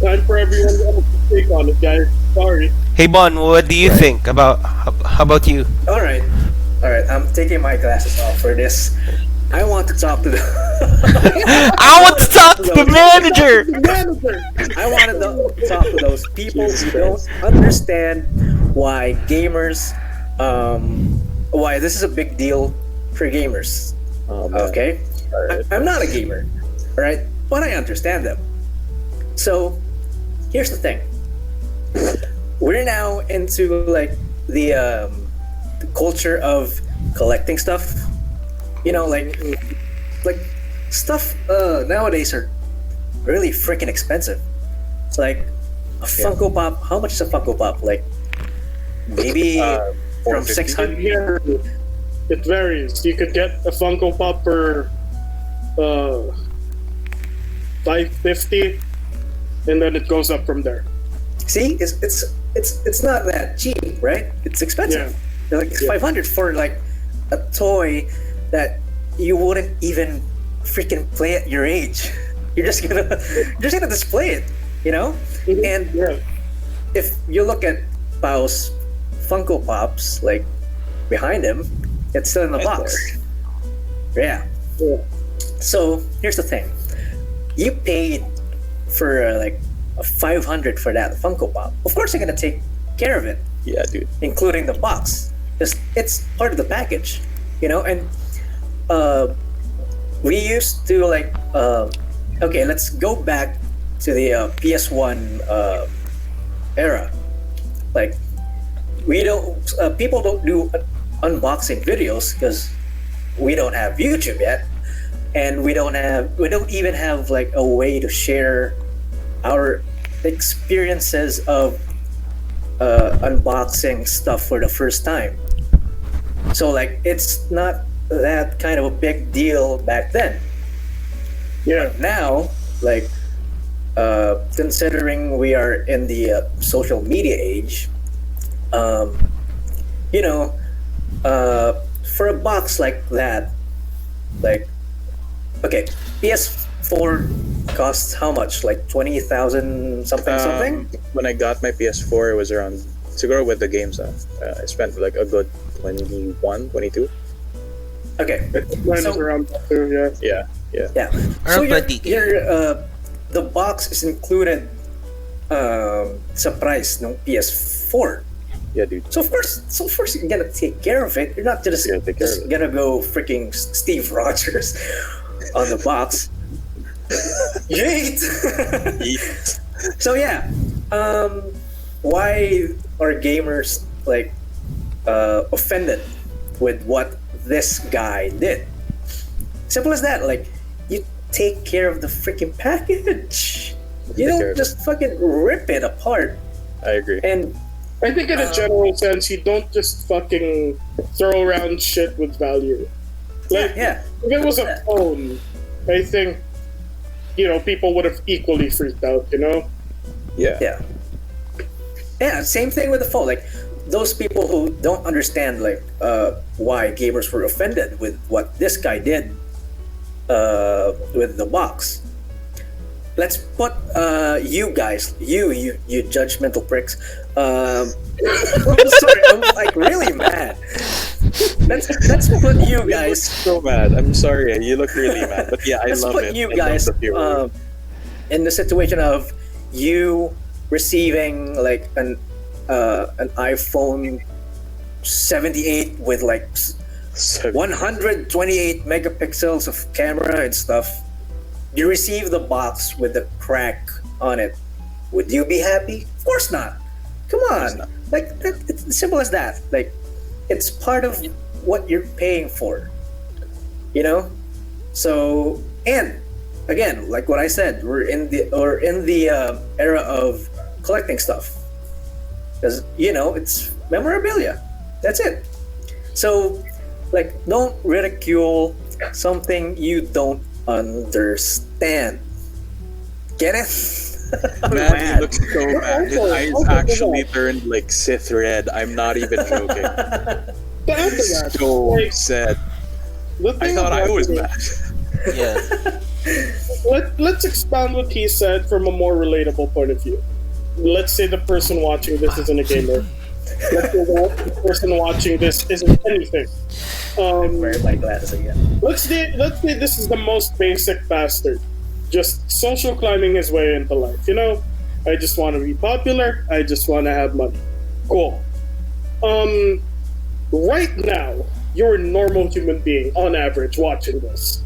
time for everyone to take on it, guys. Sorry. Hey, Bon, what do you think about? How about you? All right. I'm taking my glasses off for this. I want to talk to the. I want to talk to the manager. I want to talk to those people who don't understand why gamers, why this is a big deal for gamers. Okay, I'm not a gamer, all right, but I understand them. So, here's the thing. We're now into the culture of collecting stuff. Like stuff nowadays are really freaking expensive. Like a Funko Pop. How much is a Funko Pop? Like maybe from 600. Yeah, it varies. You could get a Funko Pop for $550, and then it goes up from there. See, it's not that cheap, right? It's expensive. Yeah. Like it's 500 for like a toy that you wouldn't even freaking play at your age. You're just gonna display it, Mm-hmm. And if you look at Pao's Funko Pops, like behind him, it's still in the box. Yeah. So here's the thing: you paid for like a 500 for that Funko Pop. Of course, you're gonna take care of it. Yeah, dude. Including the box. It's part of the package, and we used to okay, let's go back to the PS1 era. Like, people don't do unboxing videos because we don't have YouTube yet, and we don't even have like a way to share our experiences of unboxing stuff for the first time. So it's not that kind of a big deal back then. Yeah. Now, like, considering we are in the social media age, you know, for a box like that, like, okay, PS4 costs how much? Like 20,000 something. When I got my PS4, it was around, to go with the games, I spent like a good 21, 22. Okay, Mine So- is around that too, yeah. Yeah. yeah. Around your, 20K. the box is included sa price ng PS4. Yeah, dude. So of course you're gonna take care of it. You're not just, Yeah, take care of it. gonna go freaking Steve Rogers on the box. Yeet! So yeah, why are gamers like offended with what this guy did? Simple as that. Like, you take care of the freaking package. You Take care don't of just fucking rip it apart. I agree. And I think in a general sense, you don't just fucking throw around shit with value. Like, yeah, if it was a phone, I think, people would have equally freaked out, Yeah. yeah. Same thing with the phone. Like, those people who don't understand like why gamers were offended with what this guy did with the box. Let's put you guys, you judgmental pricks. I'm sorry, I'm like really mad. Let's put you You look guys. so mad. I'm sorry. You look really mad. But yeah, I Let's love put it. you I guys love the hero. in the situation of you receiving like an iPhone 78 with like So- 128 megapixels of camera and stuff. You receive the box with the crack on it. Would you be happy? Of course not. Come on. not. Like it's as simple as that. Like, it's part of what you're paying for. So, and again, like what I said, we're in the era of collecting stuff. Because it's memorabilia. That's it. So, like, don't ridicule something you don't understand. Get it? I'm Man, mad. he looks so bad. His also- eyes also actually that. turned like Sith red. I'm not even joking. To add to that, So like, sad. the I thing thought I about was it- mad. Yeah. Let's expound what he said from a more relatable point of view. Let's say the person watching this isn't a gamer. Let's say the person watching this isn't anything. Wear my glasses again. Let's say this is the most basic bastard, just social climbing his way into life. I just want to be popular. I just want to have money. Cool. Right now, you're a normal human being on average watching this.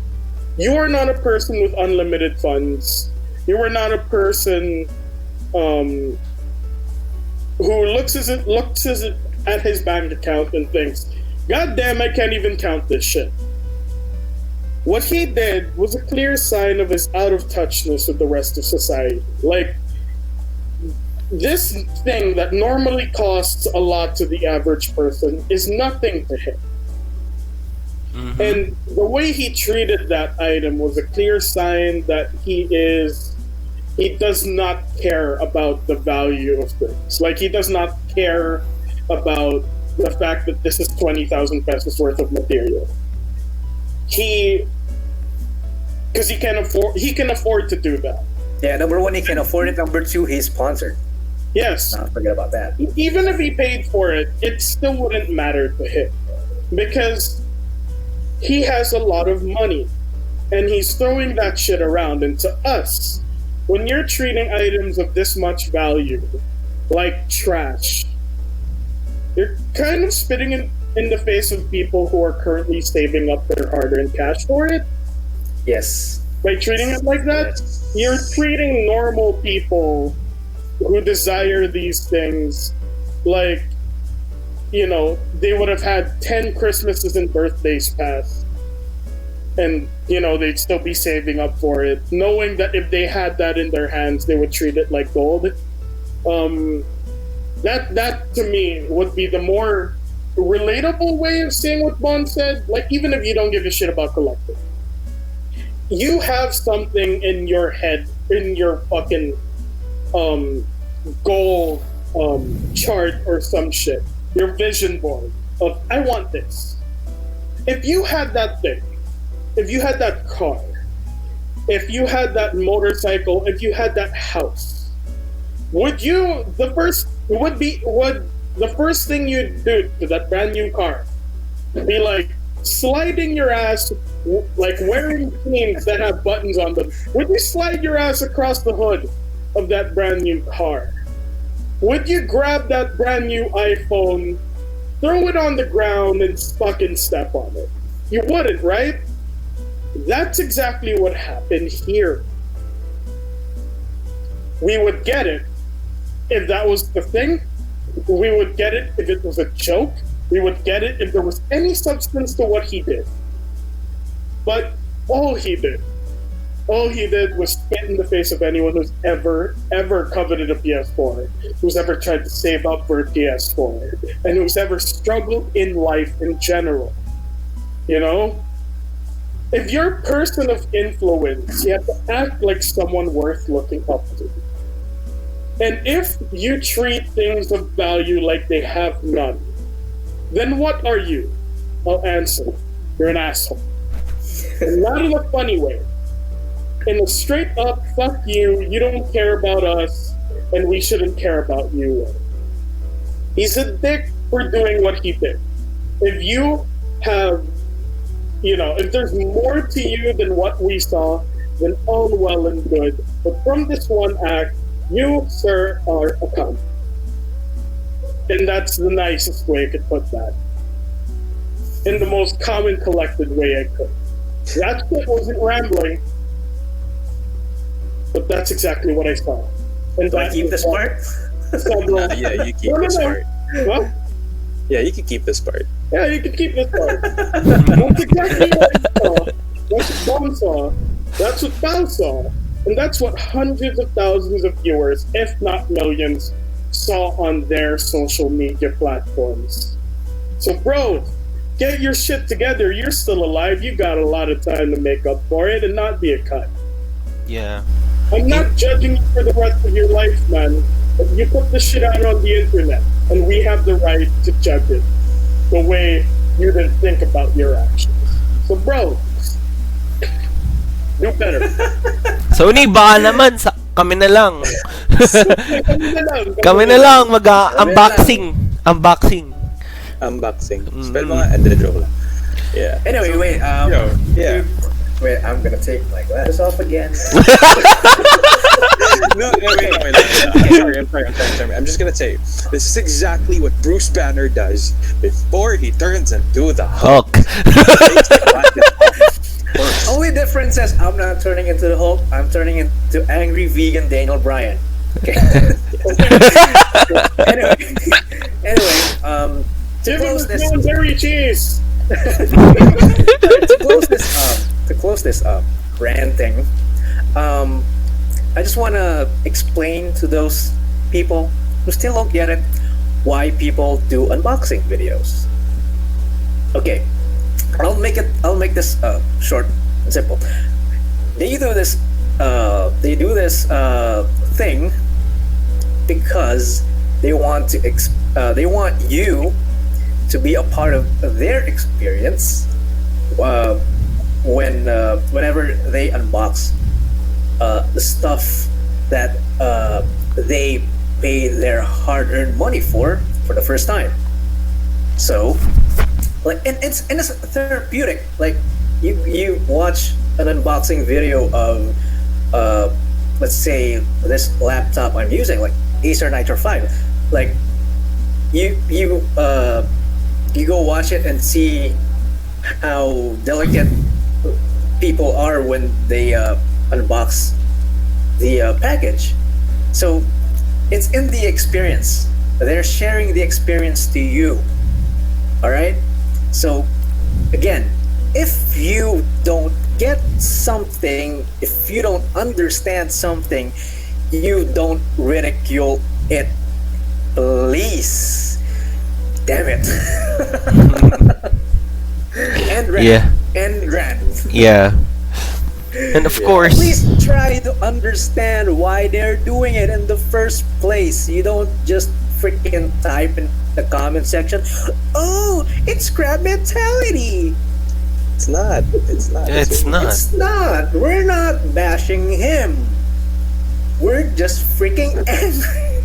You are not a person with unlimited funds. You are not a person who looks at his bank account and thinks, "God damn, I can't even count this shit." What he did was a clear sign of his out of touchness with the rest of society. Like, this thing that normally costs a lot to the average person is nothing to him. And the way he treated that item was a clear sign that he does not care about the value of things. Like, he does not care about the fact that this is 20,000 pesos worth of material. Because he can afford to do that. Yeah, number one, he can afford it. Number two, he's sponsored. Yes. Not forget about that. Even if he paid for it, it still wouldn't matter to him. Because he has a lot of money. And he's throwing that shit around. And to us, when you're treating items of this much value like trash, you're kind of spitting in the face of people who are currently saving up their hard-earned cash for it. Yes. By treating it like that, Yes. you're treating normal people who desire these things like, they would have had 10 Christmases and birthdays pass. And, they'd still be saving up for it, knowing that if they had that in their hands, they would treat it like gold. That to me would be the more relatable way of saying what Bond said, like even if you don't give a shit about collecting, you have something in your head, in your fucking goal chart or some shit, your vision board of I want this. If you had that thing, if you had that car, if you had that motorcycle, if you had that house, would the first thing you'd do to that brand new car be like sliding your ass, like wearing jeans that have buttons on them? Would you slide your ass across the hood of that brand new car? Would you grab that brand new iPhone, throw it on the ground, and fucking step on it? You wouldn't, right? That's exactly what happened here. We would get it if that was the thing. We would get it if it was a joke. We would get it if there was any substance to what he did. But all he did was spit in the face of anyone who's ever coveted a PS4, who's ever tried to save up for a PS4, and who's ever struggled in life in general. You know? If you're a person of influence, you have to act like someone worth looking up to. And if you treat things of value like they have none, then what are you? I'll answer. You're an asshole. And not in a funny way. In a straight up, fuck you, you don't care about us, and we shouldn't care about you. He's a dick for doing what he did. If you have, if there's more to you than what we saw, then all well and good. But from this one act, you, sir, are a cunt. And that's the nicest way I could put that. In the most common, collected way I could. That shit wasn't rambling, but that's exactly what I saw. And Do I keep this part? Yeah, you keep this part. What? Yeah, you can keep this part. Yeah, you can keep this part. That's exactly what I saw. That's what Bond saw. That's what Bao saw. And that's what hundreds of thousands of viewers, if not millions, saw on their social media platforms. So, bro, get your shit together. You're still alive. You got a lot of time to make up for it and not be a cunt. Yeah. I'm not judging you for the rest of your life, man. But you put the shit out on the internet, and we have the right to judge it the way you didn't think about your actions. So, bro, do better. Sony, baka naman. Kami na lang. Kami na lang mag-unboxing. Unboxing. Spell mo nga, and then joke lang. Yeah. Anyway, wait. Yeah. Wait, I'm gonna take my glasses off again. No, wait. Sorry. I'm just gonna say, this is exactly what Bruce Banner does before he turns into the Hulk. Only difference is I'm not turning into the Hulk. I'm turning into angry vegan Daniel Bryan. Okay. anyway, to close this. Berry cheese. To close this up, ranting. I just want to explain to those people who still don't get it why people do unboxing videos. Okay, I'll make this short and simple. They do this thing because they want you to be a part of their experience whenever they unbox the stuff that they pay their hard-earned money for the first time. So, and it's therapeutic. Like you watch an unboxing video of let's say this laptop I'm using, like Acer Nitro 5. Like you go watch it and see how delicate people are when they unbox the package. So it's in the experience. They're sharing the experience to you. All right. So again, if you don't get something, if you don't understand something, you don't ridicule it. Please Damn it. And Ran. Yeah. And Ran. Yeah. And of At course, least try to understand why they're doing it in the first place. You don't just freaking type in the comment section, "Oh, it's crab mentality." It's not. It's not. it's not. It's not. We're not bashing him. We're just freaking angry.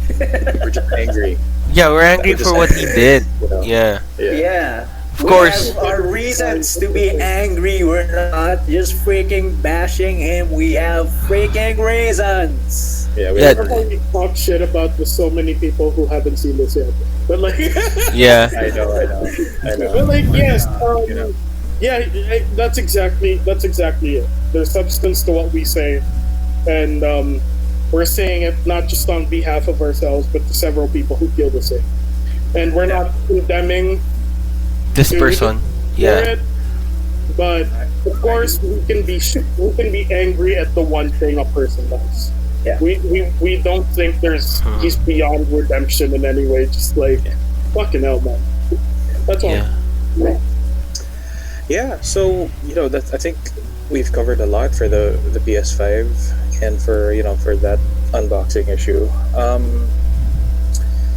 We're just angry. Yeah, we're angry We're for just what he did. You know? Yeah. Yeah. Of course. We have our reasons to be angry. We're not just freaking bashing him. We have freaking reasons. Yeah. Yeah. We talk shit about with so many people who haven't seen this yet. But like, Yeah. I know. but like, yes, You know. yeah, that's exactly it. There's substance to what we say, and we're saying it not just on behalf of ourselves, but to several people who feel the same. And we're not condemning This person. for Yeah. it, but of course we can be angry at the one thing a person does. Yeah. We don't think he's beyond redemption in any way. Just like fucking hell, man. That's all. Yeah. Yeah. So I think we've covered a lot for the PS5 and for that unboxing issue.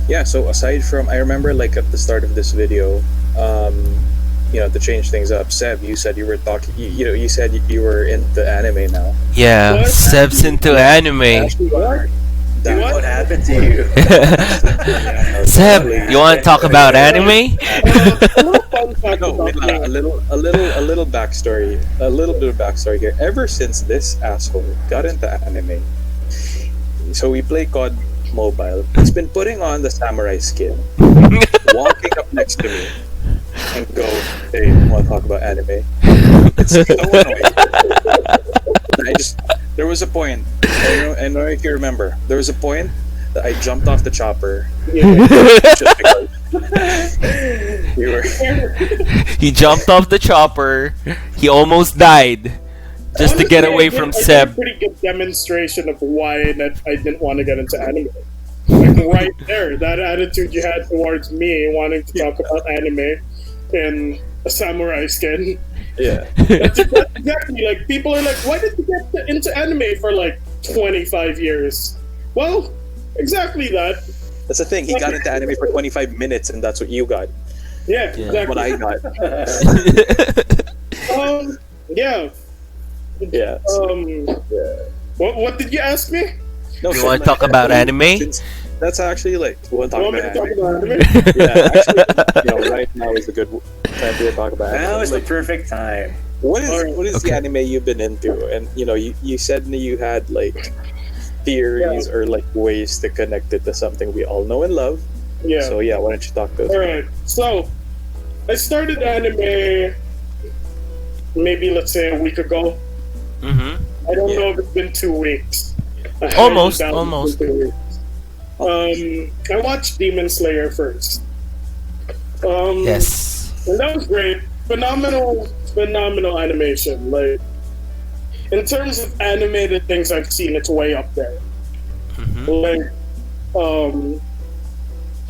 Yeah. So aside from, I remember like at the start of this video, to change things up, Seb, you said you were talking. You said you were into anime now. Yeah. What? Seb's into anime. What? What happened to you? Seb, you want to talk about anime? Fun fact No, about wait, that. a little backstory. A little bit of backstory here. Ever since this asshole got into anime, so we play COD Mobile. He's been putting on the samurai skin, walking up next to me, and go, "Hey, want to talk about anime?" It's so annoying. There was a point. I don't know if you remember. There was a point that I jumped off the chopper just because we were. He jumped off the chopper. He almost died just to get away from I did a Seb. pretty good demonstration of why that I didn't want to get into anime. Like right there, that attitude you had towards me wanting to talk about anime in a samurai skin. Yeah. That's exactly like people are like, why did you get into anime for like 25 years? Well, exactly that. That's the thing. He got into anime for 25 minutes, and that's what you got. Yeah, Yeah. What exactly. I got. Yeah. Yeah. What did you ask me? No, You wanna talk about anime? That's actually like we want to You talk want me about to talk anime. about anime? Yeah, actually, right now is a good time to talk about anime. Now is the Like, perfect time. what is Alright, the okay. anime you've been into? And you said that you had like theories or like ways to connect it to something we all know and love. Yeah. So yeah, why don't you talk to us? Alright, so I started anime maybe let's say a week ago. Mm-hmm. I don't know if it's been 2 weeks. I haven't Almost, been down almost. for 2 weeks. I watched Demon Slayer first. Yes. And that was great. Phenomenal animation. Like in terms of animated things I've seen, it's way up there. Mm-hmm. Like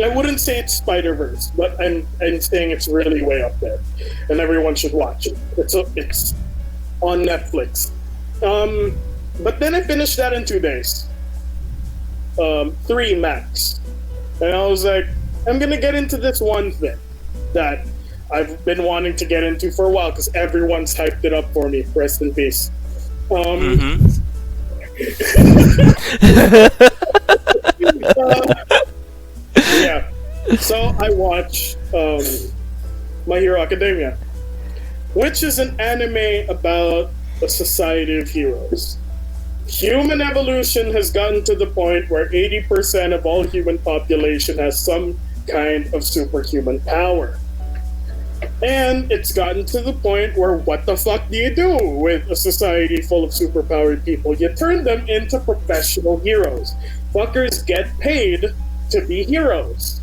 I wouldn't say it's Spider-Verse, but I'm saying it's really way up there, and everyone should watch it. It's on Netflix. But then I finished that in 2 days, 3 max, and I was like, I'm gonna get into this one thing that I've been wanting to get into for a while because everyone's hyped it up for me. Rest in peace. Mm-hmm. Yeah. So I watch My Hero Academia, which is an anime about a society of heroes. Human evolution has gotten to the point where 80% of all human population has some kind of superhuman power. And it's gotten to the point where what the fuck do you do with a society full of superpowered people? You turn them into professional heroes. Fuckers get paid to be heroes.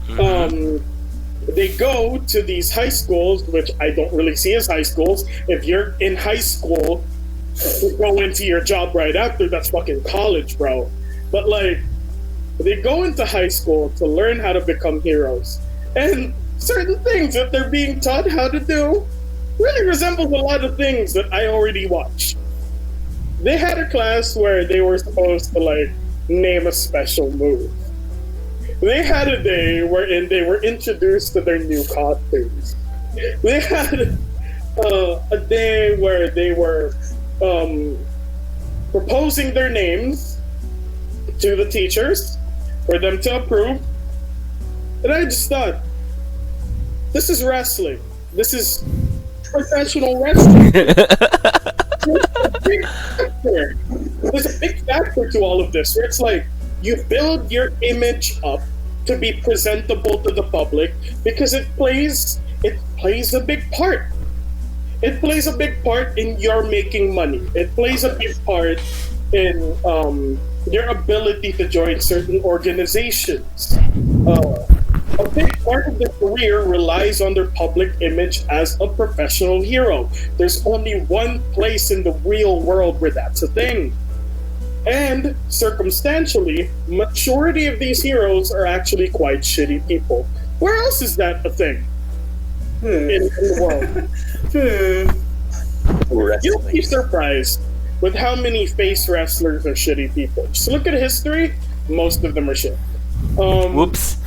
They go to these high schools, which I don't really see as high schools. If you're in high school, to go into your job right after, that's fucking college, bro. But like, they go into high school to learn how to become heroes. And certain things that they're being taught how to do really resembles a lot of things that I already watched. They had a class where they were supposed to like name a special move. They had a day wherein they were introduced to their new costumes. They had a day where they were proposing their names to the teachers for them to approve. And I just thought, this is wrestling. This is professional wrestling. There's a big factor to all of this, where it's like you build your image up to be presentable to the public because it plays a big part. It plays a big part in your making money. It plays a big part in your ability to join certain organizations. A big part of their career relies on their public image as a professional hero. There's only one place in the real world where that's a thing. And circumstantially, majority of these heroes are actually quite shitty people. Where else is that a thing in the world? You'll be surprised with how many face wrestlers are shitty people. Just look at history, most of them are shit. Whoops.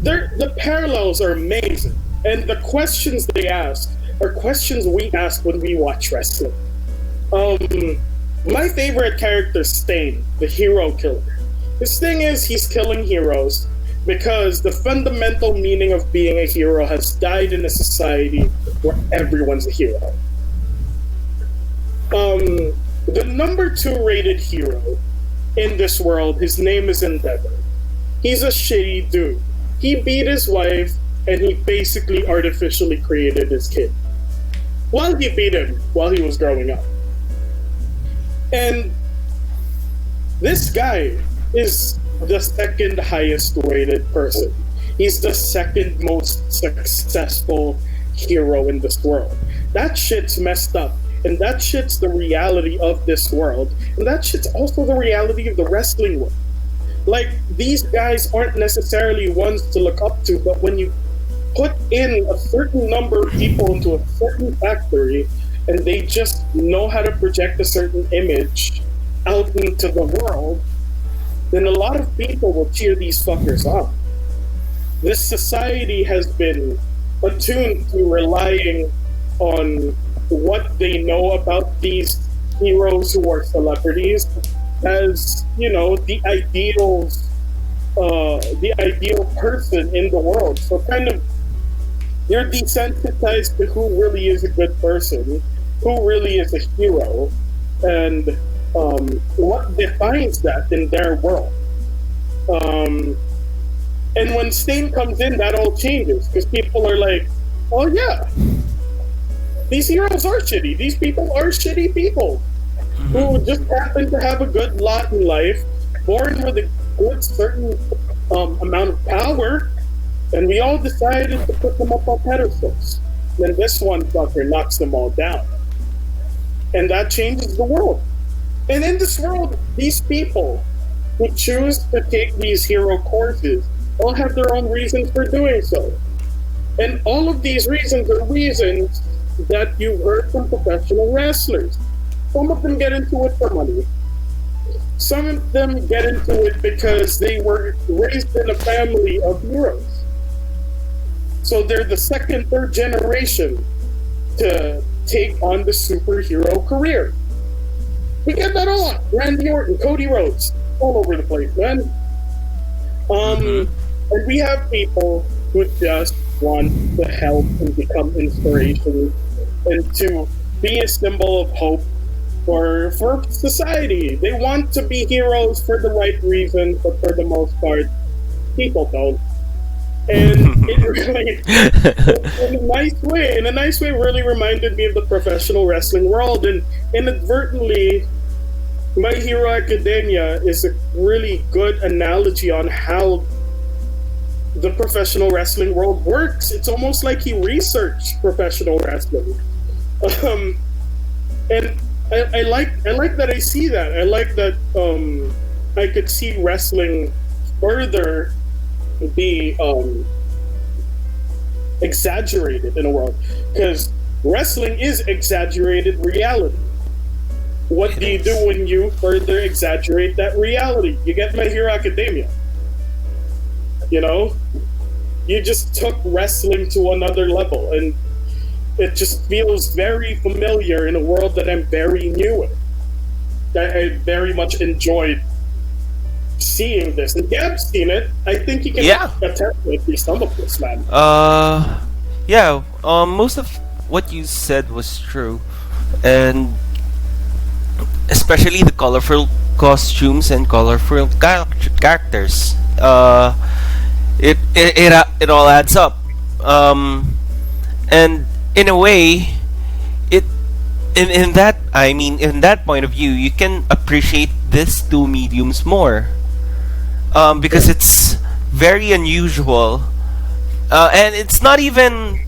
The parallels are amazing, and the questions they ask are questions we ask when we watch wrestling. My favorite character is Stain, the hero killer. His thing is he's killing heroes because the fundamental meaning of being a hero has died in a society where everyone's a hero. The number 2 rated hero in this world, his name is Endeavor. He's a shitty dude. He beat his wife and he basically artificially created his kid while he beat him while he was growing up. And this guy is the second highest rated person. He's the second most successful hero in this world. That shit's messed up. And that shit's the reality of this world. And that shit's also the reality of the wrestling world. Like, these guys aren't necessarily ones to look up to, but when you put in a certain number of people into a certain factory and they just know how to project a certain image out into the world, then a lot of people will cheer these fuckers on. This society has been attuned to relying on what they know about these heroes who are celebrities as, you know, the ideal person in the world. So kind of you're desensitized to who really is a good person, who really is a hero, and what defines that in their world. And when Stain comes in, that all changes because people are like, oh yeah, these heroes are shitty. These people are shitty people who just happen to have a good lot in life, born with a good certain amount of power, and we all decided to put them up on pedestals. Then this one fucker knocks them all down. And that changes the world. And in this world, these people who choose to take these hero courses all have their own reasons for doing so. And all of these reasons are reasons that you've heard from professional wrestlers. Some of them get into it for money. Some of them get into it because they were raised in a family of heroes. So they're the second, third generation to take on the superhero career. We get that a lot. Randy Orton, Cody Rhodes, all over the place, man. And we have people who just want to help and become inspiration and to be a symbol of hope for society. They want to be heroes for the right reasons, but for the most part, people don't. And it really, in a nice way, really reminded me of the professional wrestling world. And inadvertently, My Hero Academia is a really good analogy on how the professional wrestling world works. It's almost like he researched professional wrestling. And I like that I see that. I like that I could see wrestling further be exaggerated in a world, because wrestling is exaggerated reality. What do you do when you further exaggerate that reality? You get My Hero Academia. You know, you just took wrestling to another level, and it just feels very familiar in a world that I'm very new in. I very much enjoyed seeing this. And Gab's seen it. I think he can attest to at least some of this, man. Yeah. Most of what you said was true, and especially the colorful costumes and colorful characters. It all adds up. And in a way, in that point of view, you can appreciate these two mediums more, because it's very unusual, and it's not even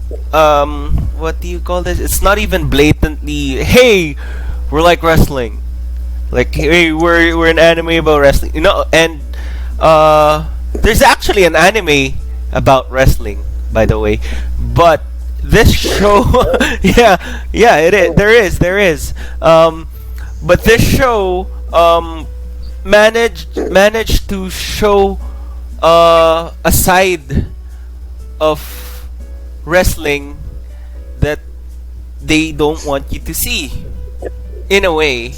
what do you call this? It's not even blatantly, hey, we're like wrestling, like, hey, we're an anime about wrestling, you know. And there's actually an anime about wrestling, by the way, but this show, it is. There is. But this show managed to show a side of wrestling that they don't want you to see, in a way,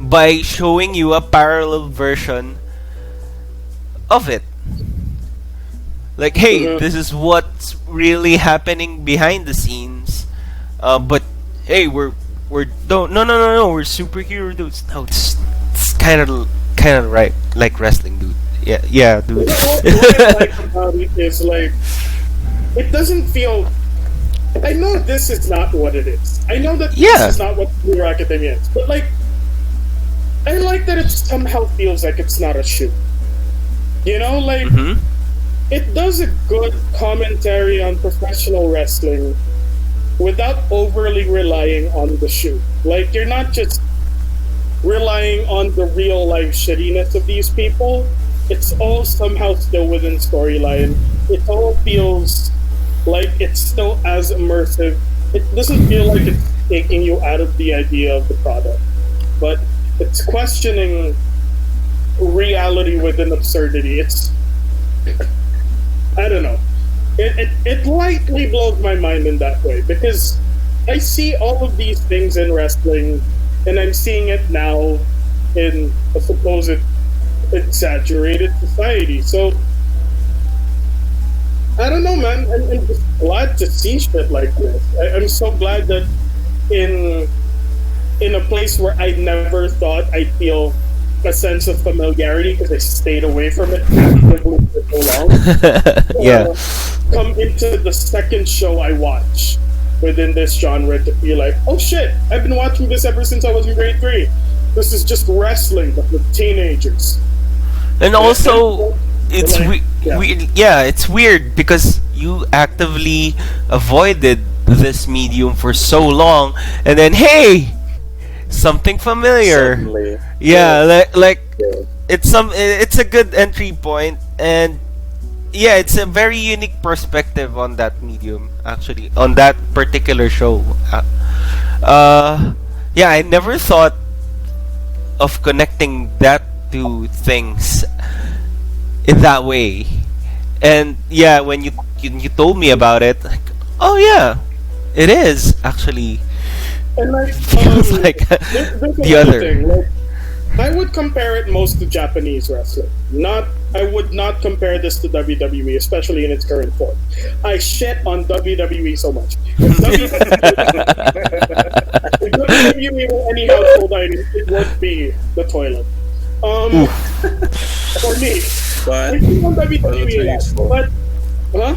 by showing you a parallel version of it. Like, hey, this is what's really happening behind the scenes. But hey, we're don't no, we're superhero dudes. No, it's kind of right, like wrestling, dude. Yeah, dude. What I like about it is, like, it doesn't feel. I know this is not what it is. I know that this is not what Hero Academia is. But, like, I like that it somehow feels like it's not a shoot. You know, like. Mm-hmm. It does a good commentary on professional wrestling without overly relying on the shoot. Like, you're not just relying on the real life shittiness of these people. It's all somehow still within storyline. It all feels like it's still as immersive. It doesn't feel like it's taking you out of the idea of the product. But it's questioning reality within absurdity. It's... I don't know. It lightly blows my mind in that way, because I see all of these things in wrestling, and I'm seeing it now in a supposed exaggerated society. So, I don't know, man. I'm just glad to see shit like this. I'm so glad that in a place where I never thought I'd feel a sense of familiarity, because I stayed away from it actively for so long. Come into the second show I watch within this genre to feel like, oh shit, I've been watching this ever since I was in grade 3. This is just wrestling, but with teenagers. And also, it's it's weird because you actively avoided this medium for so long, and then hey, something familiar. Suddenly. It's a good entry point, and it's a very unique perspective on that medium, actually, on that particular show. I never thought of connecting that to things in that way, and when you told me about it, like, oh yeah, it is actually. And like, feels like the other thing. Like, I would compare it most to Japanese wrestling. I would not compare this to WWE, especially in its current form. I shit on WWE so much. If WWE were any household item, it would be the toilet. For me. But I think on WWE, useful. But, huh?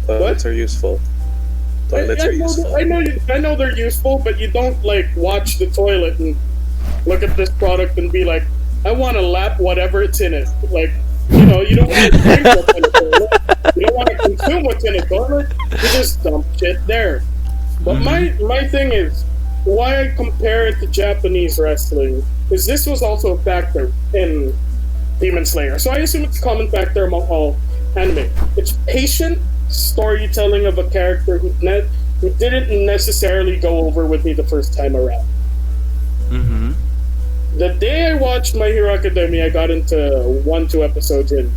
Toilets are useful. Toilets are useful. I know they're useful, but you don't like watch the toilet and look at this product and be like, I want to lap whatever it's in it. Like, you know, you don't want to drink what's in a toilet. You don't want to consume what's in a toilet. You just dump shit there. But my thing is, why I compare it to Japanese wrestling is this was also a factor in Demon Slayer. So I assume it's a common factor among all anime. It's patient storytelling of a character who didn't necessarily go over with me the first time around. Mm-hmm. The day I watched My Hero Academia, I got into 1-2 episodes in,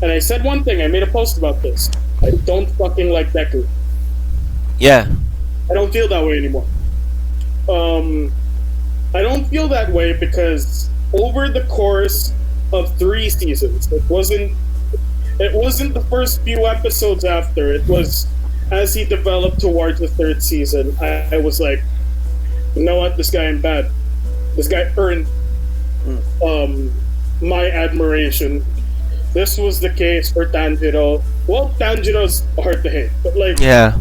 and I said one thing. I made a post about this. I don't fucking like Deku. Yeah. I don't feel that way anymore. I don't feel that way because over the course of 3 seasons, it wasn't the first few episodes after. It was as he developed towards the 3rd season. I was like, you know what, this guy ain't bad. This guy earned my admiration. This was the case for Tanjiro. Well, Tanjiro's hard to hate, but like, Yeah.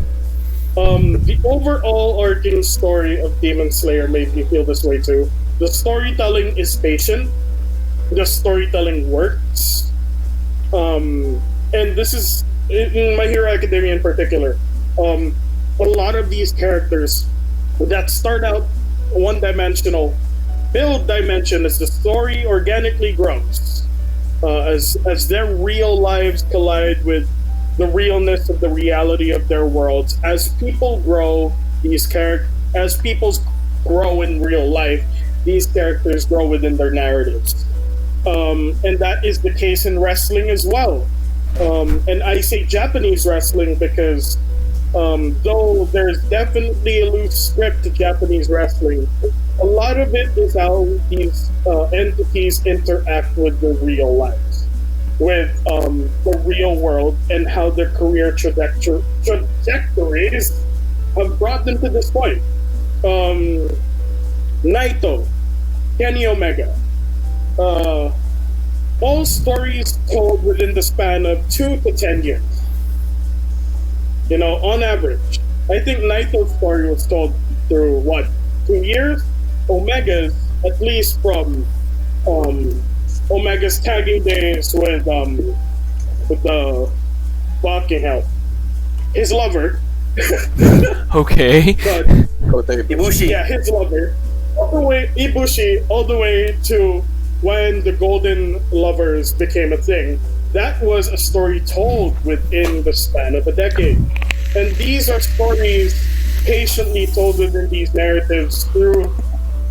the overall arcing story of Demon Slayer made me feel this way too. The storytelling is patient. The storytelling works. And this is in My Hero Academia in particular. A lot of these characters that start out one-dimensional build dimension as the story organically grows, as their real lives collide with the realness of the reality of their worlds. As people grow, as people grow in real life, these characters grow within their narratives, and that is the case in wrestling as well. And I say Japanese wrestling because though there's definitely a loose script to Japanese wrestling, a lot of it is how these entities interact with the real lives, with the real world, and how their career trajectories have brought them to this point. Naito, Kenny Omega, all stories told within the span of 2 to 10 years. You know, on average. I think Naito's story was told through, 2 years? Omega's, at least from Omega's tagging days with the fucking hell, his lover. Okay. But, Ibushi. yeah, his lover. All the way, Ibushi, all the way to when the Golden Lovers became a thing. That was a story told within the span of a decade. And these are stories patiently told within these narratives through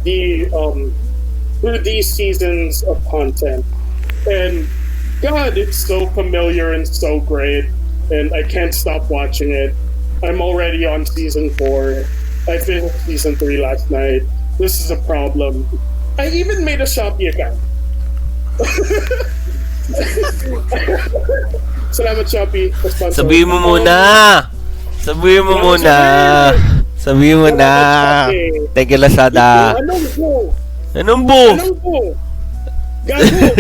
these seasons of content. And God, it's so familiar and so great, and I can't stop watching it. I'm already on season 4. I finished season 3 last night. This is a problem. I even made a Shopee account. Salamat Shopee. Sabihin mo muna! Sabihin mo muna! Sabihin mo na! Thank you, Lazada. Anong po? Anong bu? Anong po? Gago!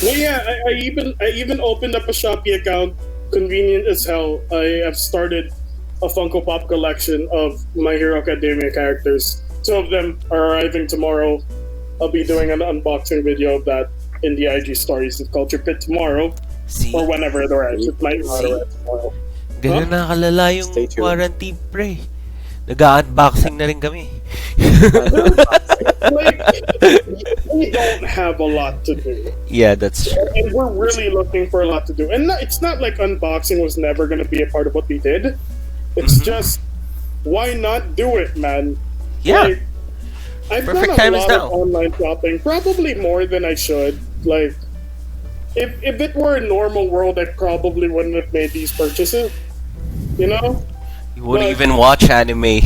Well, yeah, I even opened up a Shopee account. Convenient as hell. I have started a Funko Pop collection of My Hero Academia characters. 2 of them are arriving tomorrow. I'll be doing an unboxing video of that in the IG stories of Culture Pit tomorrow. See? Or whenever they're at. It might not arrive tomorrow. Ganyan na kalala yung Stay tuned. quarantine, pre. Nag-unboxing na rin kami. Like, we don't have a lot to do. Yeah, that's true. And we're really looking for a lot to do. And it's not like unboxing was never going to be a part of what we did. It's just, why not do it, man? Yeah. Like, I've Perfect done time a is lot now. of online shopping, probably more than I should. Like, if it were a normal world, I probably wouldn't have made these purchases. You know? You wouldn't But- even watch anime.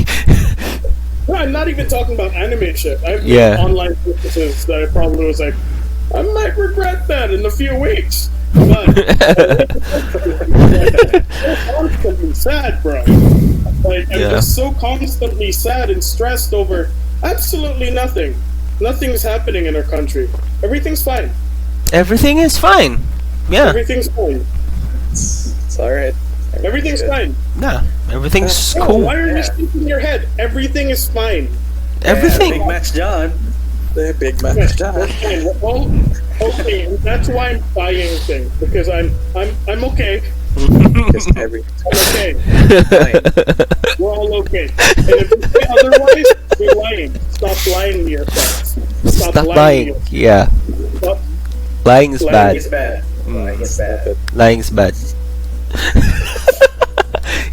No, I'm not even talking about anime shit. I've Yeah. made online purchases that I probably was like, I might regret that in a few weeks. But I'm constantly sad, bro. Like, I'm Yeah. just so constantly sad and stressed over absolutely nothing. Nothing's happening in our country. Everything's fine. Everything is fine. Yeah. Everything's fine. It's alright. Everything's fine. Yeah. Everything's No, cool. why are you shaking your head? Everything is fine. Everything. Big Match John. The big Yeah, match. that's fine. Well, okay, and that's why I'm buying things, because I'm okay. Because every Okay, time, we're all okay. And if you say otherwise, you're lying. Stop lying to yourselves. Stop lying. To lying. yourselves. Yeah. Stop Lying is Lying bad. It's bad. Like, it's stop bad. it. Lying is bad.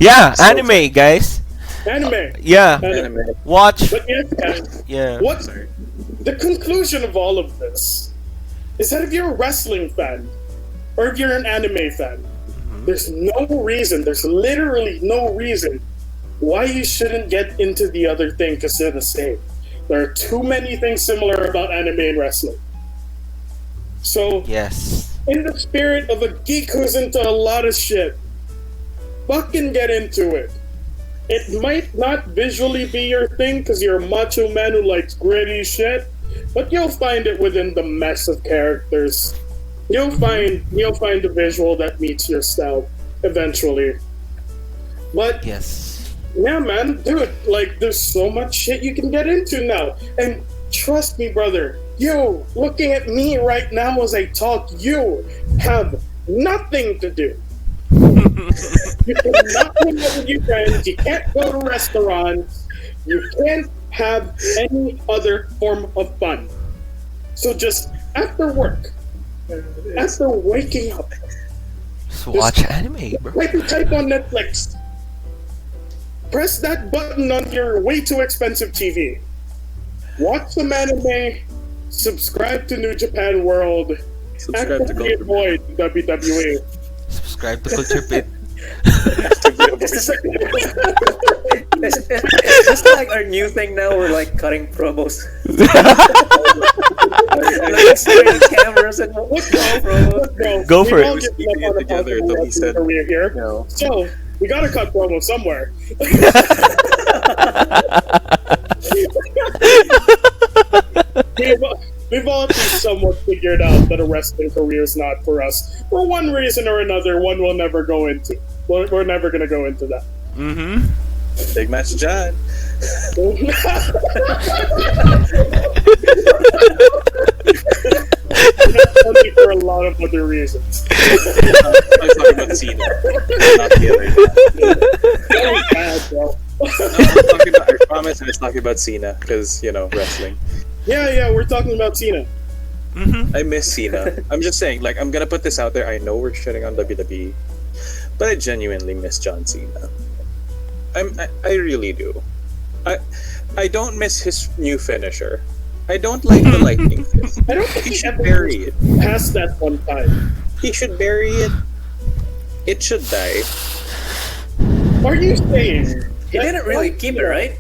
Yeah, anime, guys. anime. Yeah. Anime. Watch. But yes, guys, Yeah. what the conclusion of all of this is that if you're a wrestling fan or if you're an anime fan, there's literally no reason why you shouldn't get into the other thing because they're the same. There are too many things similar about anime and wrestling. So, Yes. in the spirit of a geek who's into a lot of shit, fucking get into it. It might not visually be your thing because you're a macho man who likes gritty shit, but you'll find it within the mess of characters. You'll find the visual that meets your style eventually. But Yes. yeah, man, dude, like there's so much shit you can get into now. And trust me, brother, you looking at me right now as I talk, you have nothing to do. You cannot hang out with your friends, you can't go to restaurants, you can't have any other form of fun. So just after work, after waking up, Just watch anime, bro. type on Netflix. Press that button on your way too expensive TV. Watch some anime. Subscribe to New Japan World. subscribe to Actively Culture avoid WWE. Subscribe to Culture Pit. It's just like our new thing now. We're like cutting promos. Like straight cameras and Let's go, promos. bro. Go for We it. all get Keeping stuck on it together, a though, he said. career here. No. So we gotta cut promo somewhere. We've all at least somewhat figured out that a wrestling career is not for us. For one reason or another, one we'll never go into. We're never gonna go into that. Mm-hmm. Big match, John. Only for a lot of other reasons. I'm talking about Cena, not the other guy. That was bad, bro. No, I'm talking about. I promise, I was talking about Cena because wrestling. Yeah, we're talking about Cena. Mm-hmm. I miss Cena. I'm just saying, like, I'm gonna put this out there. I know we're shitting on WWE, but I genuinely miss John Cena. I really do. I don't miss his new finisher. I don't like the lightning fist. I don't think He he should ever bury it. passed that one time. He should bury it. It should die. Are you saying He didn't really keep it, right?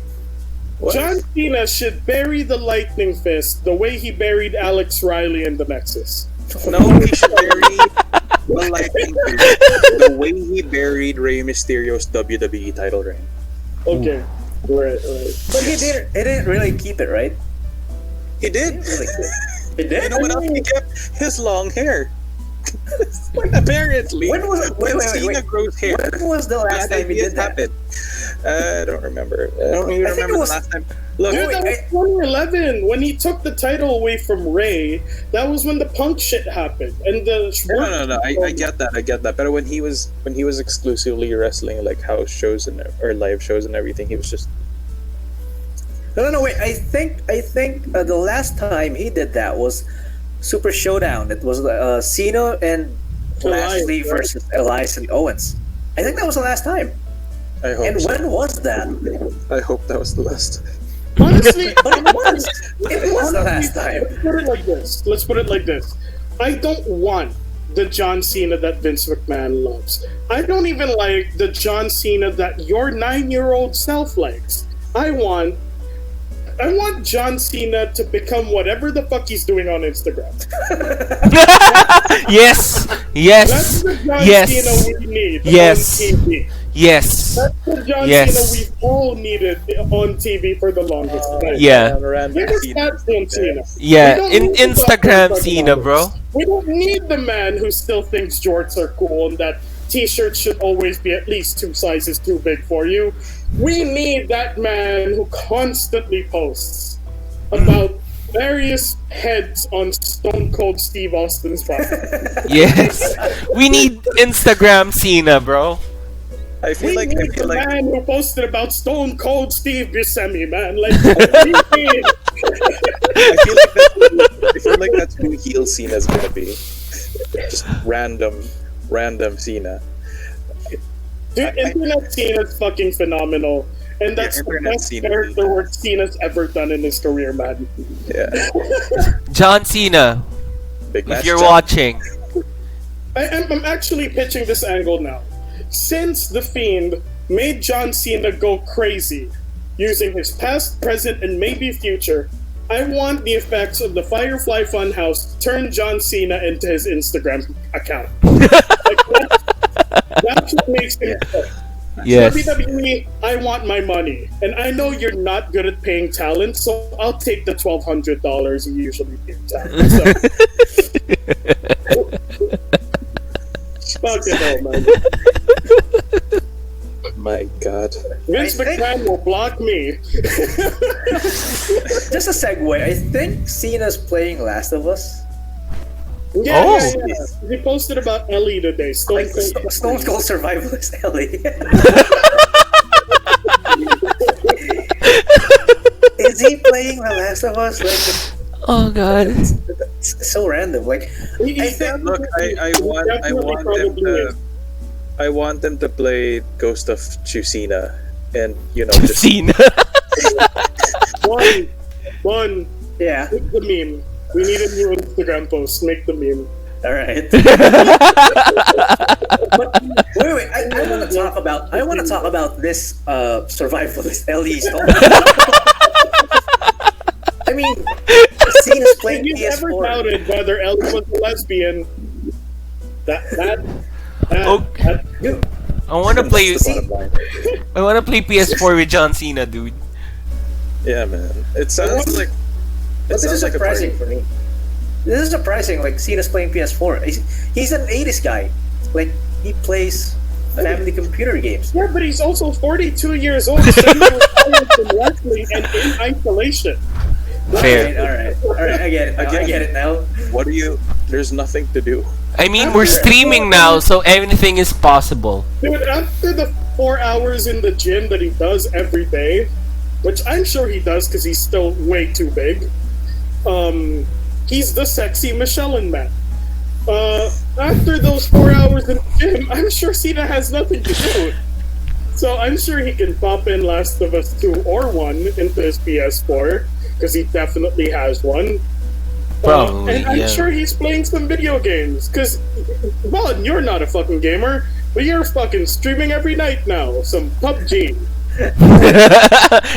What? John Cena should bury the lightning fist the way he buried Alex Riley in the Nexus? No, he should bury the lightning fist the way he buried Rey Mysterio's WWE title reign. Okay, right. But he didn't really keep it, right? He did. Really keep it. He You did. know what else? He kept his long hair. Apparently, When was it? Wait, Cena grows hair, When was the last bad time he ideas did that? happen. I don't remember. I don't even I think remember it was- the last time. Look, Dude, that was I- 2011 when he took the title away from Ray. That was when the Punk shit happened, and the no. I get that. But when he was exclusively wrestling like house shows or live shows and everything, he was just No, wait. I think the last time he did that was Super Showdown. It was Cena and Lashley Elias, right? versus Elias and Owens. I think that was the last time. I hope. And so. when was that? I hope that was the last time. Honestly, But it was. It was the last time. Let's put it like this. I don't want the John Cena that Vince McMahon loves. I don't even like the John Cena that your 9-year-old self likes. I want John Cena to become whatever the fuck he's doing on Instagram. Yes. That's Yes. the John Yes. Cena we need Yes. on TV. Yes. That's the John Yes. Cena we've all needed on TV for the longest time. Yeah. Give us that John Cena. Yeah. We don't In need the Instagram Dr. Cena, bro. We don't need the man who still thinks jorts are cool and that t-shirts should always be at least 2 sizes too big for you. We need that man who constantly posts about various heads on Stone Cold Steve Austin's body. Yes. We need Instagram Cena, bro. I feel We like need the like man who posted about Stone Cold Steve Buscemi, man. Like, we need- I feel like that's who heel Cena's gonna be. Just random Cena. Dude, Internet Cena's fucking phenomenal. And that's the Internet best Cena. character work Cena's ever done in his career, man. Yeah. John Cena, Big match. if you're John. watching. I'm actually pitching this angle now. Since The Fiend made John Cena go crazy, using his past, present, and maybe future, I want the effects of the Firefly Funhouse turn John Cena into his Instagram account. That's what makes him good. Yes. WWE, I want my money. And I know you're not good at paying talent, so I'll take the $1,200 you usually pay talent. So. Fucking hell, man. My God. Vince McMahon will block me. Just a segue. I think Cena's playing Last of Us. Oh. Yeah. He posted about Ellie today. Like Stone Cold Survivalist Ellie. Is he playing The Last of Us? Like, Oh god. it's so random. Like, I think Look, I want them to play Ghost of Tsushima, and just Cena. One. yeah. Make the meme. We need a new Instagram post. Make the meme. All right. But wait. I want to talk about. I want to talk about this survivalist Ellie Stone. I mean, Cena's playing If you ever PS4. doubted whether Ellie was a lesbian, that Dude, I wanna play That's the bottom line. I wanna play PS4 with John Cena, dude. Yeah, man. It sounds like. but this is like a party. surprising for me. This is surprising. Like, Cena's playing PS4. He's an 80s guy. Like, he plays family computer games. yeah, but he's also 42 years old, semi-retired from wrestling and in isolation. Fair. All right. I get it. Now. I get it now. What do you? There's nothing to do. I mean, we're streaming now, so anything is possible. Dude, after the 4 hours in the gym that he does every day, which I'm sure he does because he's still way too big, he's the sexy Michelin man. After those 4 hours in the gym, I'm sure Cena has nothing to do. So I'm sure he can pop in Last of Us 2 or 1 into his PS4, because he definitely has one. Probably, and I'm yeah. sure he's playing some video games, because, well, you're not a fucking gamer, but you're fucking streaming every night now. Some PUBG.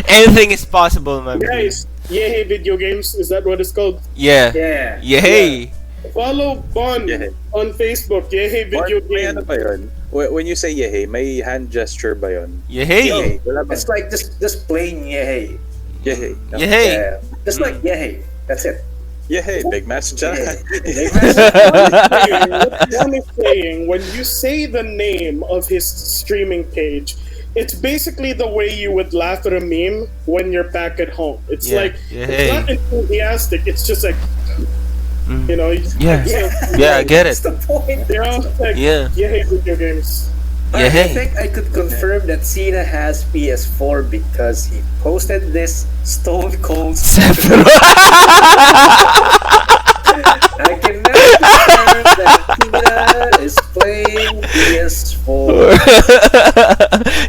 Anything is possible, man. Guys, Yay Video Games, is that what it's called? Yeah. Yeah. Yay. Follow Bon Yehey. on Facebook, Yay Video May ano Games. ba yun? When you say yehey, may hand gesture ba yun? Yay. Yehey. Wala ba? It's like just plain yay. Yehey. No. Yay. Yeah. Just like yay. That's it. Yehey. Big match dyan. One is saying, when you say the name of his streaming page, it's basically the way you would laugh at a meme when you're back at home. It's Yeah. like, Yeah. it's not enthusiastic, it's just like, Mm. you know, you just Yeah. Yeah, I get it. That's the point. you know, like, Yeah. Yay Video Games. Yeah. I think I could confirm that Cena has PS4 because he posted this Stone Cold. Sephiroth. I can now confirm that Cena is playing PS4.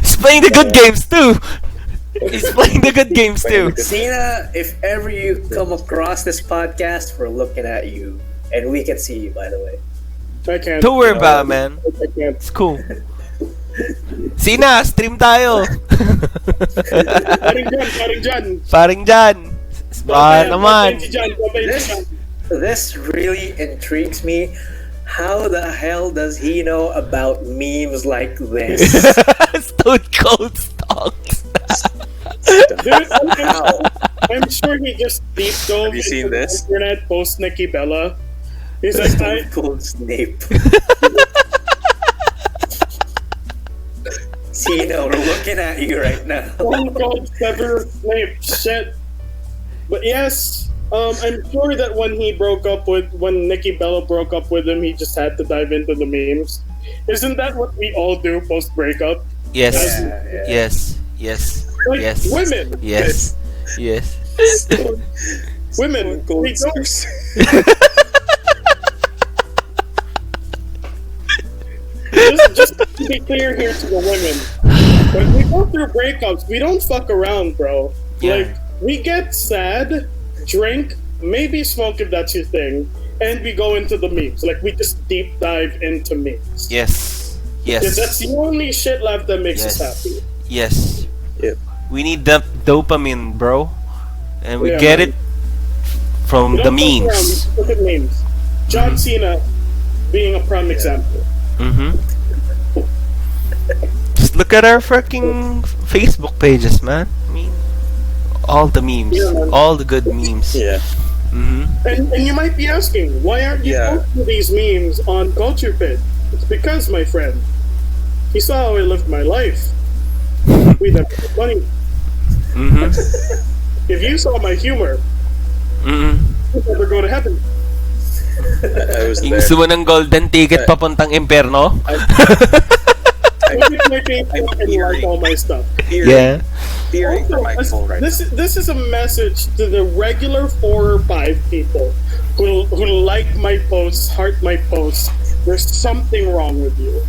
He's playing the good games too. He's playing the good games too. Cena, if ever you come across this podcast, we're looking at you. And we can see you, by the way. I can't. Don't worry about it, man. I can't. It's cool. Sina, stream tayo. Paring Jan. Paring Jan. Naman. This really intrigues me. How the hell does he know about memes like this? Stone Cold Stalks. Dude, I'm sure he just deep dove Have you seen into the this? internet post Nikki Bella. He's like, Stone Cold Snape. Cena, we're looking at you right now. Stone Cold Severus Snape. Shit. But yes, I'm sure that when Nikki Bella broke up with him, he just had to dive into the memes. Isn't that what we all do post breakup? Yes. Yeah. Yes. Yes. Like Yes. women, Yes. Yes. women, we don't. Just to be clear here to the women, when we go through breakups, we don't fuck around, bro. Yeah. Like we get sad, drink, maybe smoke if that's your thing, and we go into the memes. Like we just deep dive into memes. Yes. Because Yes. that's the only shit left that makes us Yes. happy. Yes. Yep. We need that dopamine, bro, and we Yeah, get man. it from We the don't fuck around, we memes. just look at memes. John Cena being a prime example. Mm-hmm. Just look at our freaking Facebook pages, man. I mean, all the memes, Yeah, man. all the good memes. Yeah. Mm-hmm. And you might be asking, why aren't you Yeah. posting these memes on Culture Pit? It's because, my friend, you saw how I lived my life. We never had money. Mm-hmm. If you saw my humor, Mm-hmm. you'd never go to heaven. I was Yung there. gusto mo ng golden ticket papuntang impyerno? Look at my Facebook and like all my stuff. Yeah. Hearing Also, the microphone right this is a message to the regular 4 or 5 people who like my posts, heart my posts. There's something wrong with you.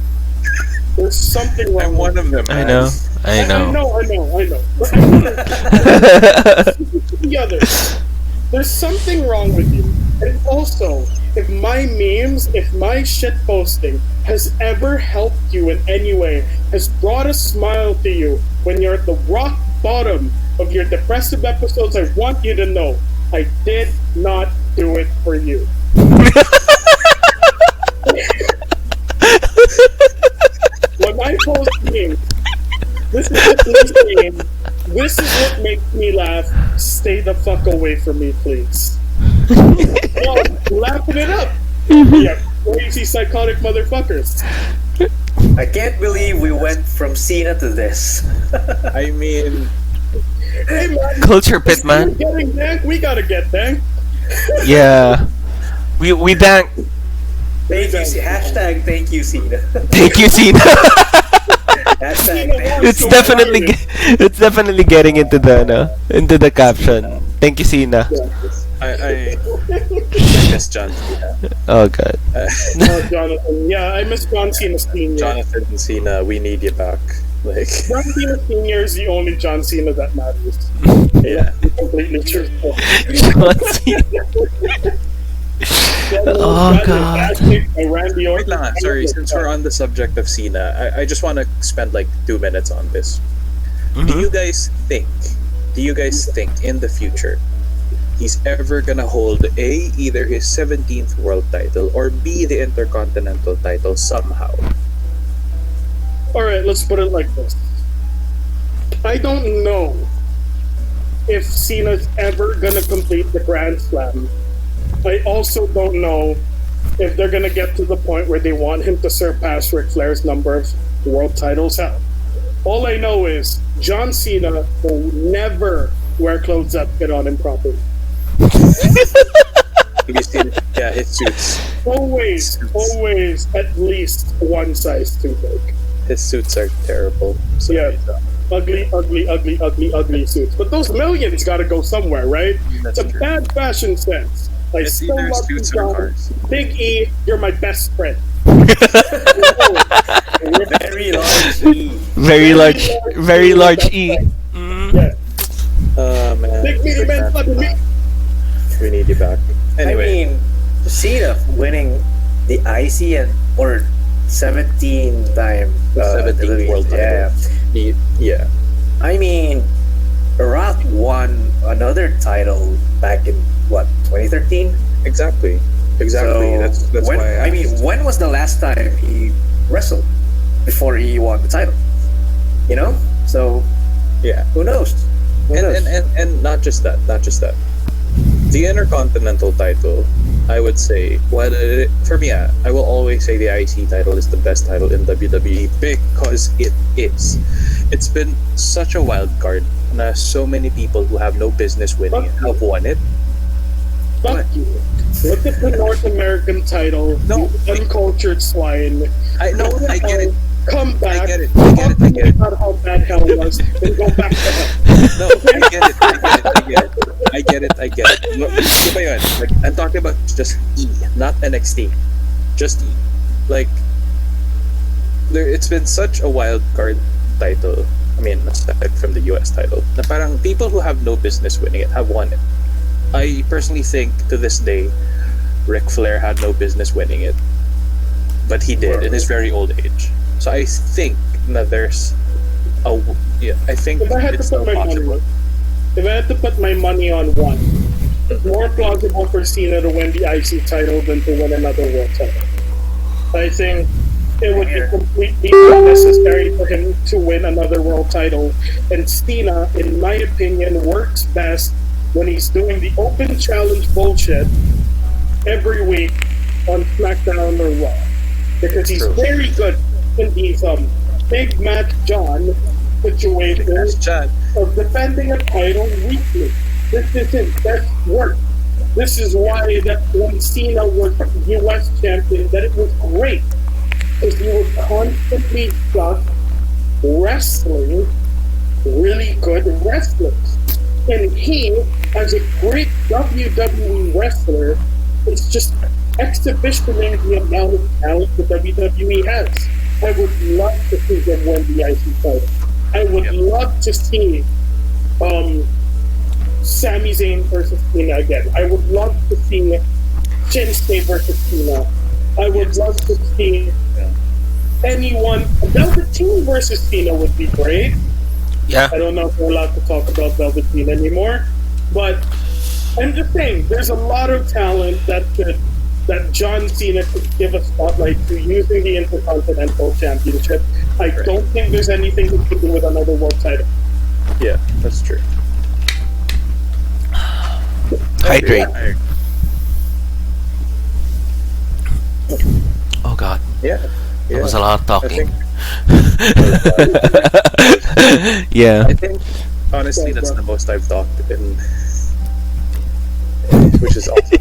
There's something wrong. I'm one of them. I man. know. I know. I know. The others. There's something wrong with you. And also, if my memes, if my shit posting has ever helped you in any way, has brought a smile to you when you're at the rock bottom of your depressive episodes, I want you to know I did not do it for you. When I post memes, this is what me saying. This is what makes me laugh. Stay the fuck away from me, please. Yo, laughing it up. Yeah, crazy psychotic motherfuckers. I can't believe we went from Cena to this. I mean, Hey man, Culture Pit, we're man. getting dank. We gotta get dank. Yeah. We thank Thank you, hashtag thank you, Cena. thank you, Cena. Hashtag thank you. It's definitely getting into the caption. Thank you, Cena. I miss John Cena. Oh god. Oh, Jonathan. Yeah, I miss John Cena Sr. Jonathan Cena, we need you back. Like, John Cena Sr. is the only John Cena that matters. yeah. Completely truthful. John Cena. Oh, God. Randy Wait lang, Orton. sorry, since we're on the subject of Cena, I just want to spend like 2 minutes on this. Do Mhm. you guys think in the future he's ever gonna hold A, either his 17th world title, or B, the Intercontinental title somehow? Alright, let's put it like this. I don't know if Cena's ever gonna complete the Grand Slam. I also don't know if they're gonna get to the point where they want him to surpass Ric Flair's number of world titles out. All I know is John Cena will never wear clothes that fit on him properly. Have you seen? Yeah, his suits. Always at least one size too big. His suits are terrible. So, Yeah. Ugly suits. But those millions gotta go somewhere, right? That's It's a true. bad fashion sense. I It's still either love you, suits or John. cars. Big E, you're my best friend. Very large E. Very large E. Mhm. Yeah. Man. Big meaty man, fucking me. We need you back. Anyway, I mean, Cena winning the IC or 17-time 17th world title. Yeah. yeah. I mean, Rock won another title back in what 2013. Exactly. So That's when, why I mean, when was the last time he wrestled before he won the title? You know, so yeah. who knows? Who knows? And not just that. The Intercontinental title, I would say, for me, I will always say the IC title is the best title in WWE because it is. It's been such a wild card. Na so many people who have no business winning it have won it. Fuck you. Look at the North American title. No. You uncultured swine. I know, I get it. Come back. I get it. I get it. I get it. About how bad hell was, and go back to hell. No, I get it. I get it. I get it. Look, iba yun. Like, I'm talking about just E, not NXT. Just E. Like, it's been such a wild card title. I mean, aside from the US title, na parang people who have no business winning it have won it. I personally think to this day, Ric Flair had no business winning it, but he did in his very old age. So I think that there's I think If I had to it's put still my possible. money, if I had to put my money on one, it's more plausible for Cena to win the IC title than to win another world title. I think it would be completely unnecessary for him to win another world title. And Cena, in my opinion, works best when he's doing the open challenge bullshit every week on SmackDown or Raw. Because he's very good in these big match John situations of defending a title weekly. This is his best work. This is why that when Cena was US champion, that it was great. Because he was constantly just wrestling really good wrestlers. And he, as a great WWE wrestler, is just exhibitioning the amount of talent the WWE has. I would love to see them win the IC title. I would love to see Sami Zayn versus Cena again. I would love to see Shinsuke versus Cena. I would love to see anyone. Velveteen versus Cena would be great. Yeah. I don't know if we're allowed to talk about Velveteen anymore, but I'm just saying there's a lot of talent that John Cena could give a spotlight to using the Intercontinental Championship. I don't think there's anything he can do with another world title. Yeah, that's true. Hydrate. Oh god. Yeah. That was a lot of talking. I Yeah. think honestly that's the most I've talked in, which is awesome.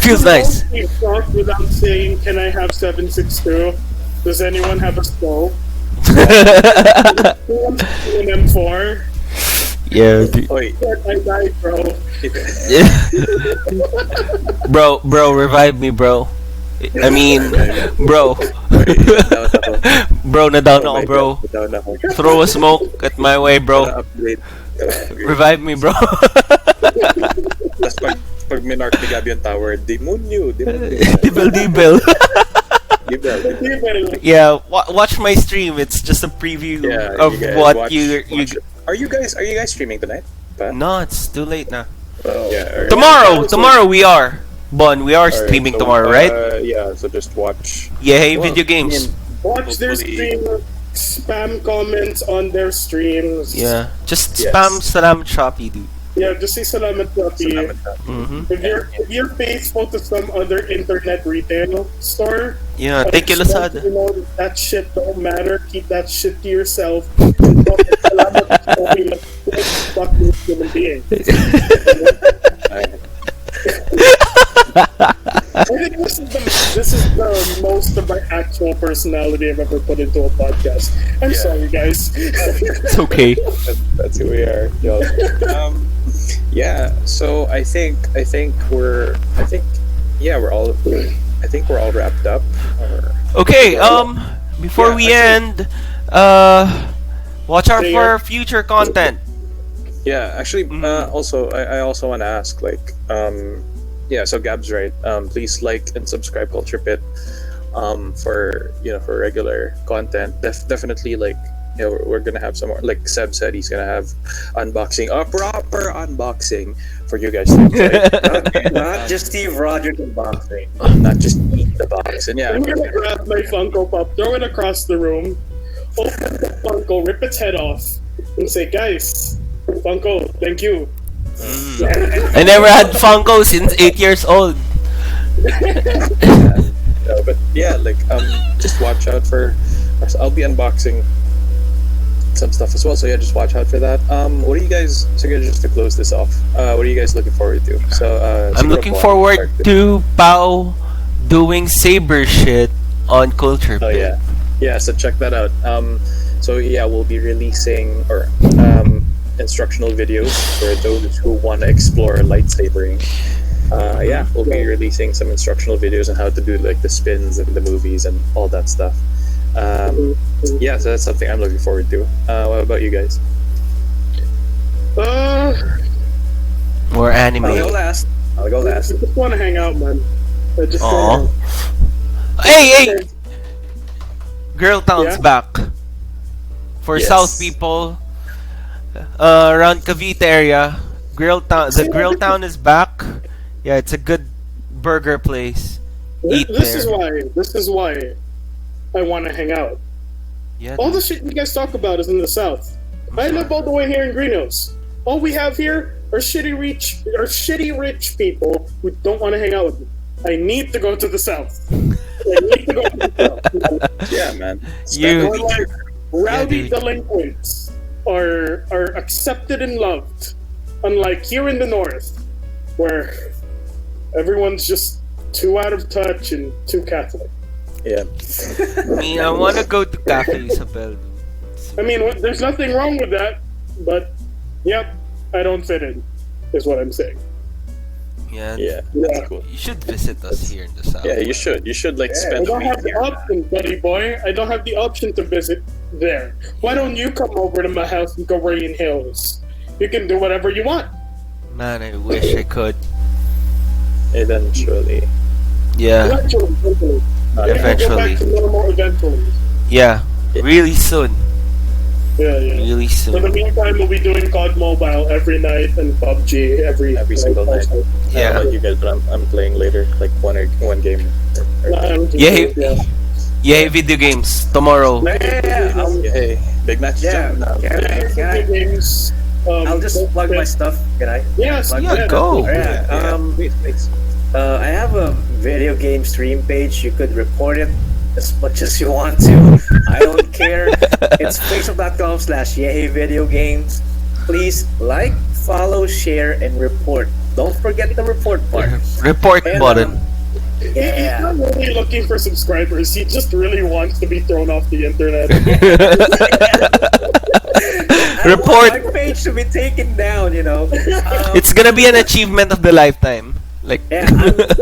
Feels nice. You've talked without saying, "Can I have 762?" Does anyone have a skull? An M4? Yeah. Oi. I died, bro. Bro, revive me, bro. I mean, bro. Bro, na down ako, bro. Throw a smoke at my way, bro. Upgrade. Revive me, bro. Tapos pag minark ni Gabi yung tower, demonyo. Dibel. Dibel. Yeah, watch my stream. It's just a preview of you guys what watch you. it. Are you guys streaming tonight? Pa? No, it's too late now. Yeah. Tomorrow we are. Bon, we are streaming tomorrow, right? Yeah, so just watch. Yeah, hey, video games. Watch their stream, spam comments on their streams. Yeah, just spam Salam Choppy, dude. Yeah, just say salamat Choppy. Mm-hmm. If you're faithful to some other internet retail store, Yeah, thank you, Lazada. You know that shit don't matter. Keep that shit to yourself. Salamat Choppy, like fucking human being. I think this is the most of my actual personality I've ever put into a podcast. I'm sorry, guys. It's okay. That's who we are. Yo. Yeah. So I think we're all wrapped up. Okay. Before we end, watch out for future content. Yeah. Actually, also I also want to ask yeah, so Gab's right. Please like and subscribe Culture Pit for regular content. Definitely we're gonna have some more. Like Seb said, he's gonna have unboxing, a proper unboxing for you guys to enjoy. Not just Steve Rogers unboxing. Not just eat the box. And yeah, I'm gonna grab my Funko Pop, throw it across the room, open the Funko, rip its head off, and say, "Guys, Funko, thank you." I never had Funko since 8 years old. but yeah, just watch out for. I'll be unboxing some stuff as well. So yeah, just watch out for that. What are you guys? So just to close this off, what are you guys looking forward to? So I'm looking forward to Pao doing saber shit on Culture Oh Pit. yeah. So check that out. So yeah, we'll be releasing instructional videos for those who want to explore lightsabering. Yeah, we'll be releasing some instructional videos on how to do like the spins and the movies and all that stuff. Yeah, so that's something I'm looking forward to. What about you guys? More anime. I'll go last. I just want to hang out, man. I just Aw. wanna- Hey! Girl Town's Yeah? back. For Yes. South people, around Cavite area, the Grill Town is back. Yeah, it's a good burger place. Eat This there. This is why I want to hang out. Yeah, All the shit you guys talk about is in the South. I live all the way here in Greenhills. All we have here are shitty rich people who don't want to hang out with me. I need to go to the South. I need to go to the South. Yeah, man. You- Or like rowdy dude. delinquents are accepted and loved, unlike here in the North, where everyone's just too out of touch and too Catholic. Yeah. Me, I wanna go to Cafe Isabel. I mean, there's nothing wrong with that, but yep, I don't fit in, is what I'm saying. Yeah, Yeah. Yeah. That's cool. you should visit us here in the South. Yeah, you should. You should like I spend a don't week have the here. option, buddy boy. I don't have the option to visit there. Why don't you come over to my house in Korean Hills? You can do whatever you want. Man, I wish I could. Eventually. Yeah, Eventually. Not We can go Eventually. back to normal eventually. yeah, really soon. Yeah, yeah. Really For the soon. meantime, we'll be doing COD Mobile every night and PUBG every single night. also. I don't know Yeah. about you guys, but I'm playing later, like one game. Yeah, yeah, video games tomorrow. Yeah, Hey, big match. yeah. Now. Can I- Games. I'll just plug my stuff. Can I? Yes, Plug Yeah, my- go. Yeah. Please. I have a video game stream page. You could report it as much as you want to. I don't care. It's facebook.com/yayvideogames. Please like, follow, share, and report. Don't forget the report part. Report And, button. He's Yeah. not really looking for subscribers. He just really wants to be thrown off the internet. I Report. want my page to be taken down. It's gonna be an achievement of the lifetime. Like, Yeah,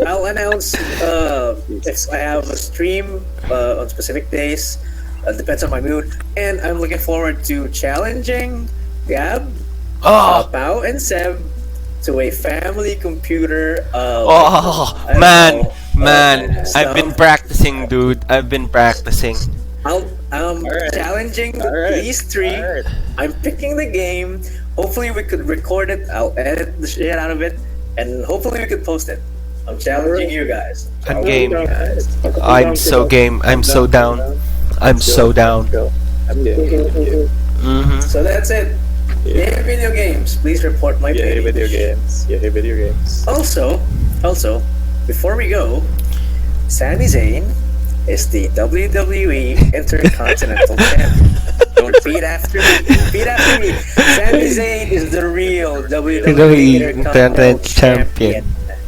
I'll announce if I have a stream on specific days. Depends on my mood. And I'm looking forward to challenging Gab, oh, Pao, and Seb to a family computer. oh, I don't man, know, man. stuff. I've been practicing, dude. I've been practicing. I'm Alright. challenging Alright. these three. Alright. I'm picking the game. Hopefully we could record it. I'll edit the shit out of it, and hopefully we could post it. I'm challenging you guys. I'm game. Guys. I'm so game. I'm so down. I'm so down. Go. I'm game. Mm-hmm. So that's it. Yeah, video games. Please report my Yeah, page. video games. Yeah, video games. Also, before we go, Sami Zayn is the WWE Intercontinental Champion. Don't repeat after me. Repeat after me. Sami Zayn is the real WWE Intercontinental Champion.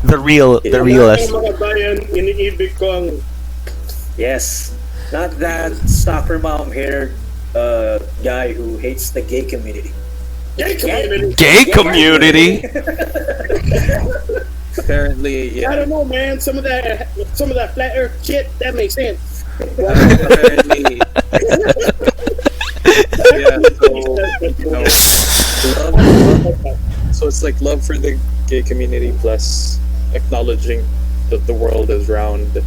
The realest. Ang mga bayan, iniibig ko ang Yes, not that soccer mom-haired guy who hates the gay community. gay community. Gay community. Apparently, I yeah. don't know, man. Some of that flat Earth shit that makes sense. Apparently, yeah. So it's like love for the gay community plus acknowledging that the world is round.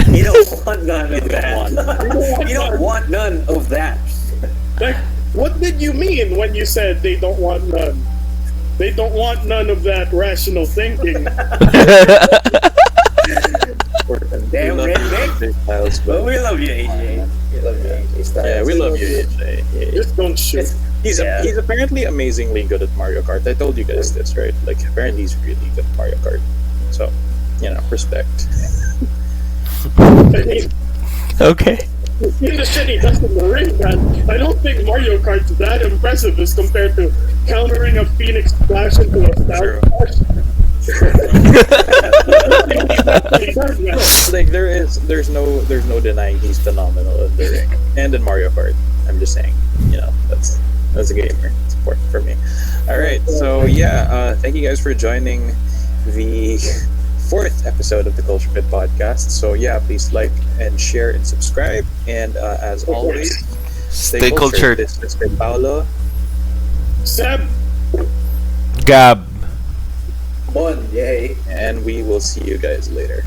You don't want none of that. You don't want none of that. Like, what did you mean when you said they don't want none? They don't want none of that rational thinking. Damn We love redneck. you, AJ Styles, But but we love you, AJ. We love you, AJ Styles. yeah, we love you, AJ. Yeah. Just don't shoot. He's apparently amazingly good at Mario Kart. I told you guys this, right? Like apparently he's really good at Mario Kart. So, respect. I mean, Okay. In the shit he does in the ring, man, I don't think Mario Kart's that impressive as compared to countering a Phoenix Splash into a Star Splash. Like there's no denying he's phenomenal in the ring and in Mario Kart. I'm just saying, that's a gamer. It's important for me. All right, so yeah, thank you guys for joining the fourth episode of the Culture Pit podcast. So yeah, please like and share and subscribe. And as always, Stay cultured. This is Mr. Paolo, Seb, Gab. Bon, yay. and we will see you guys later.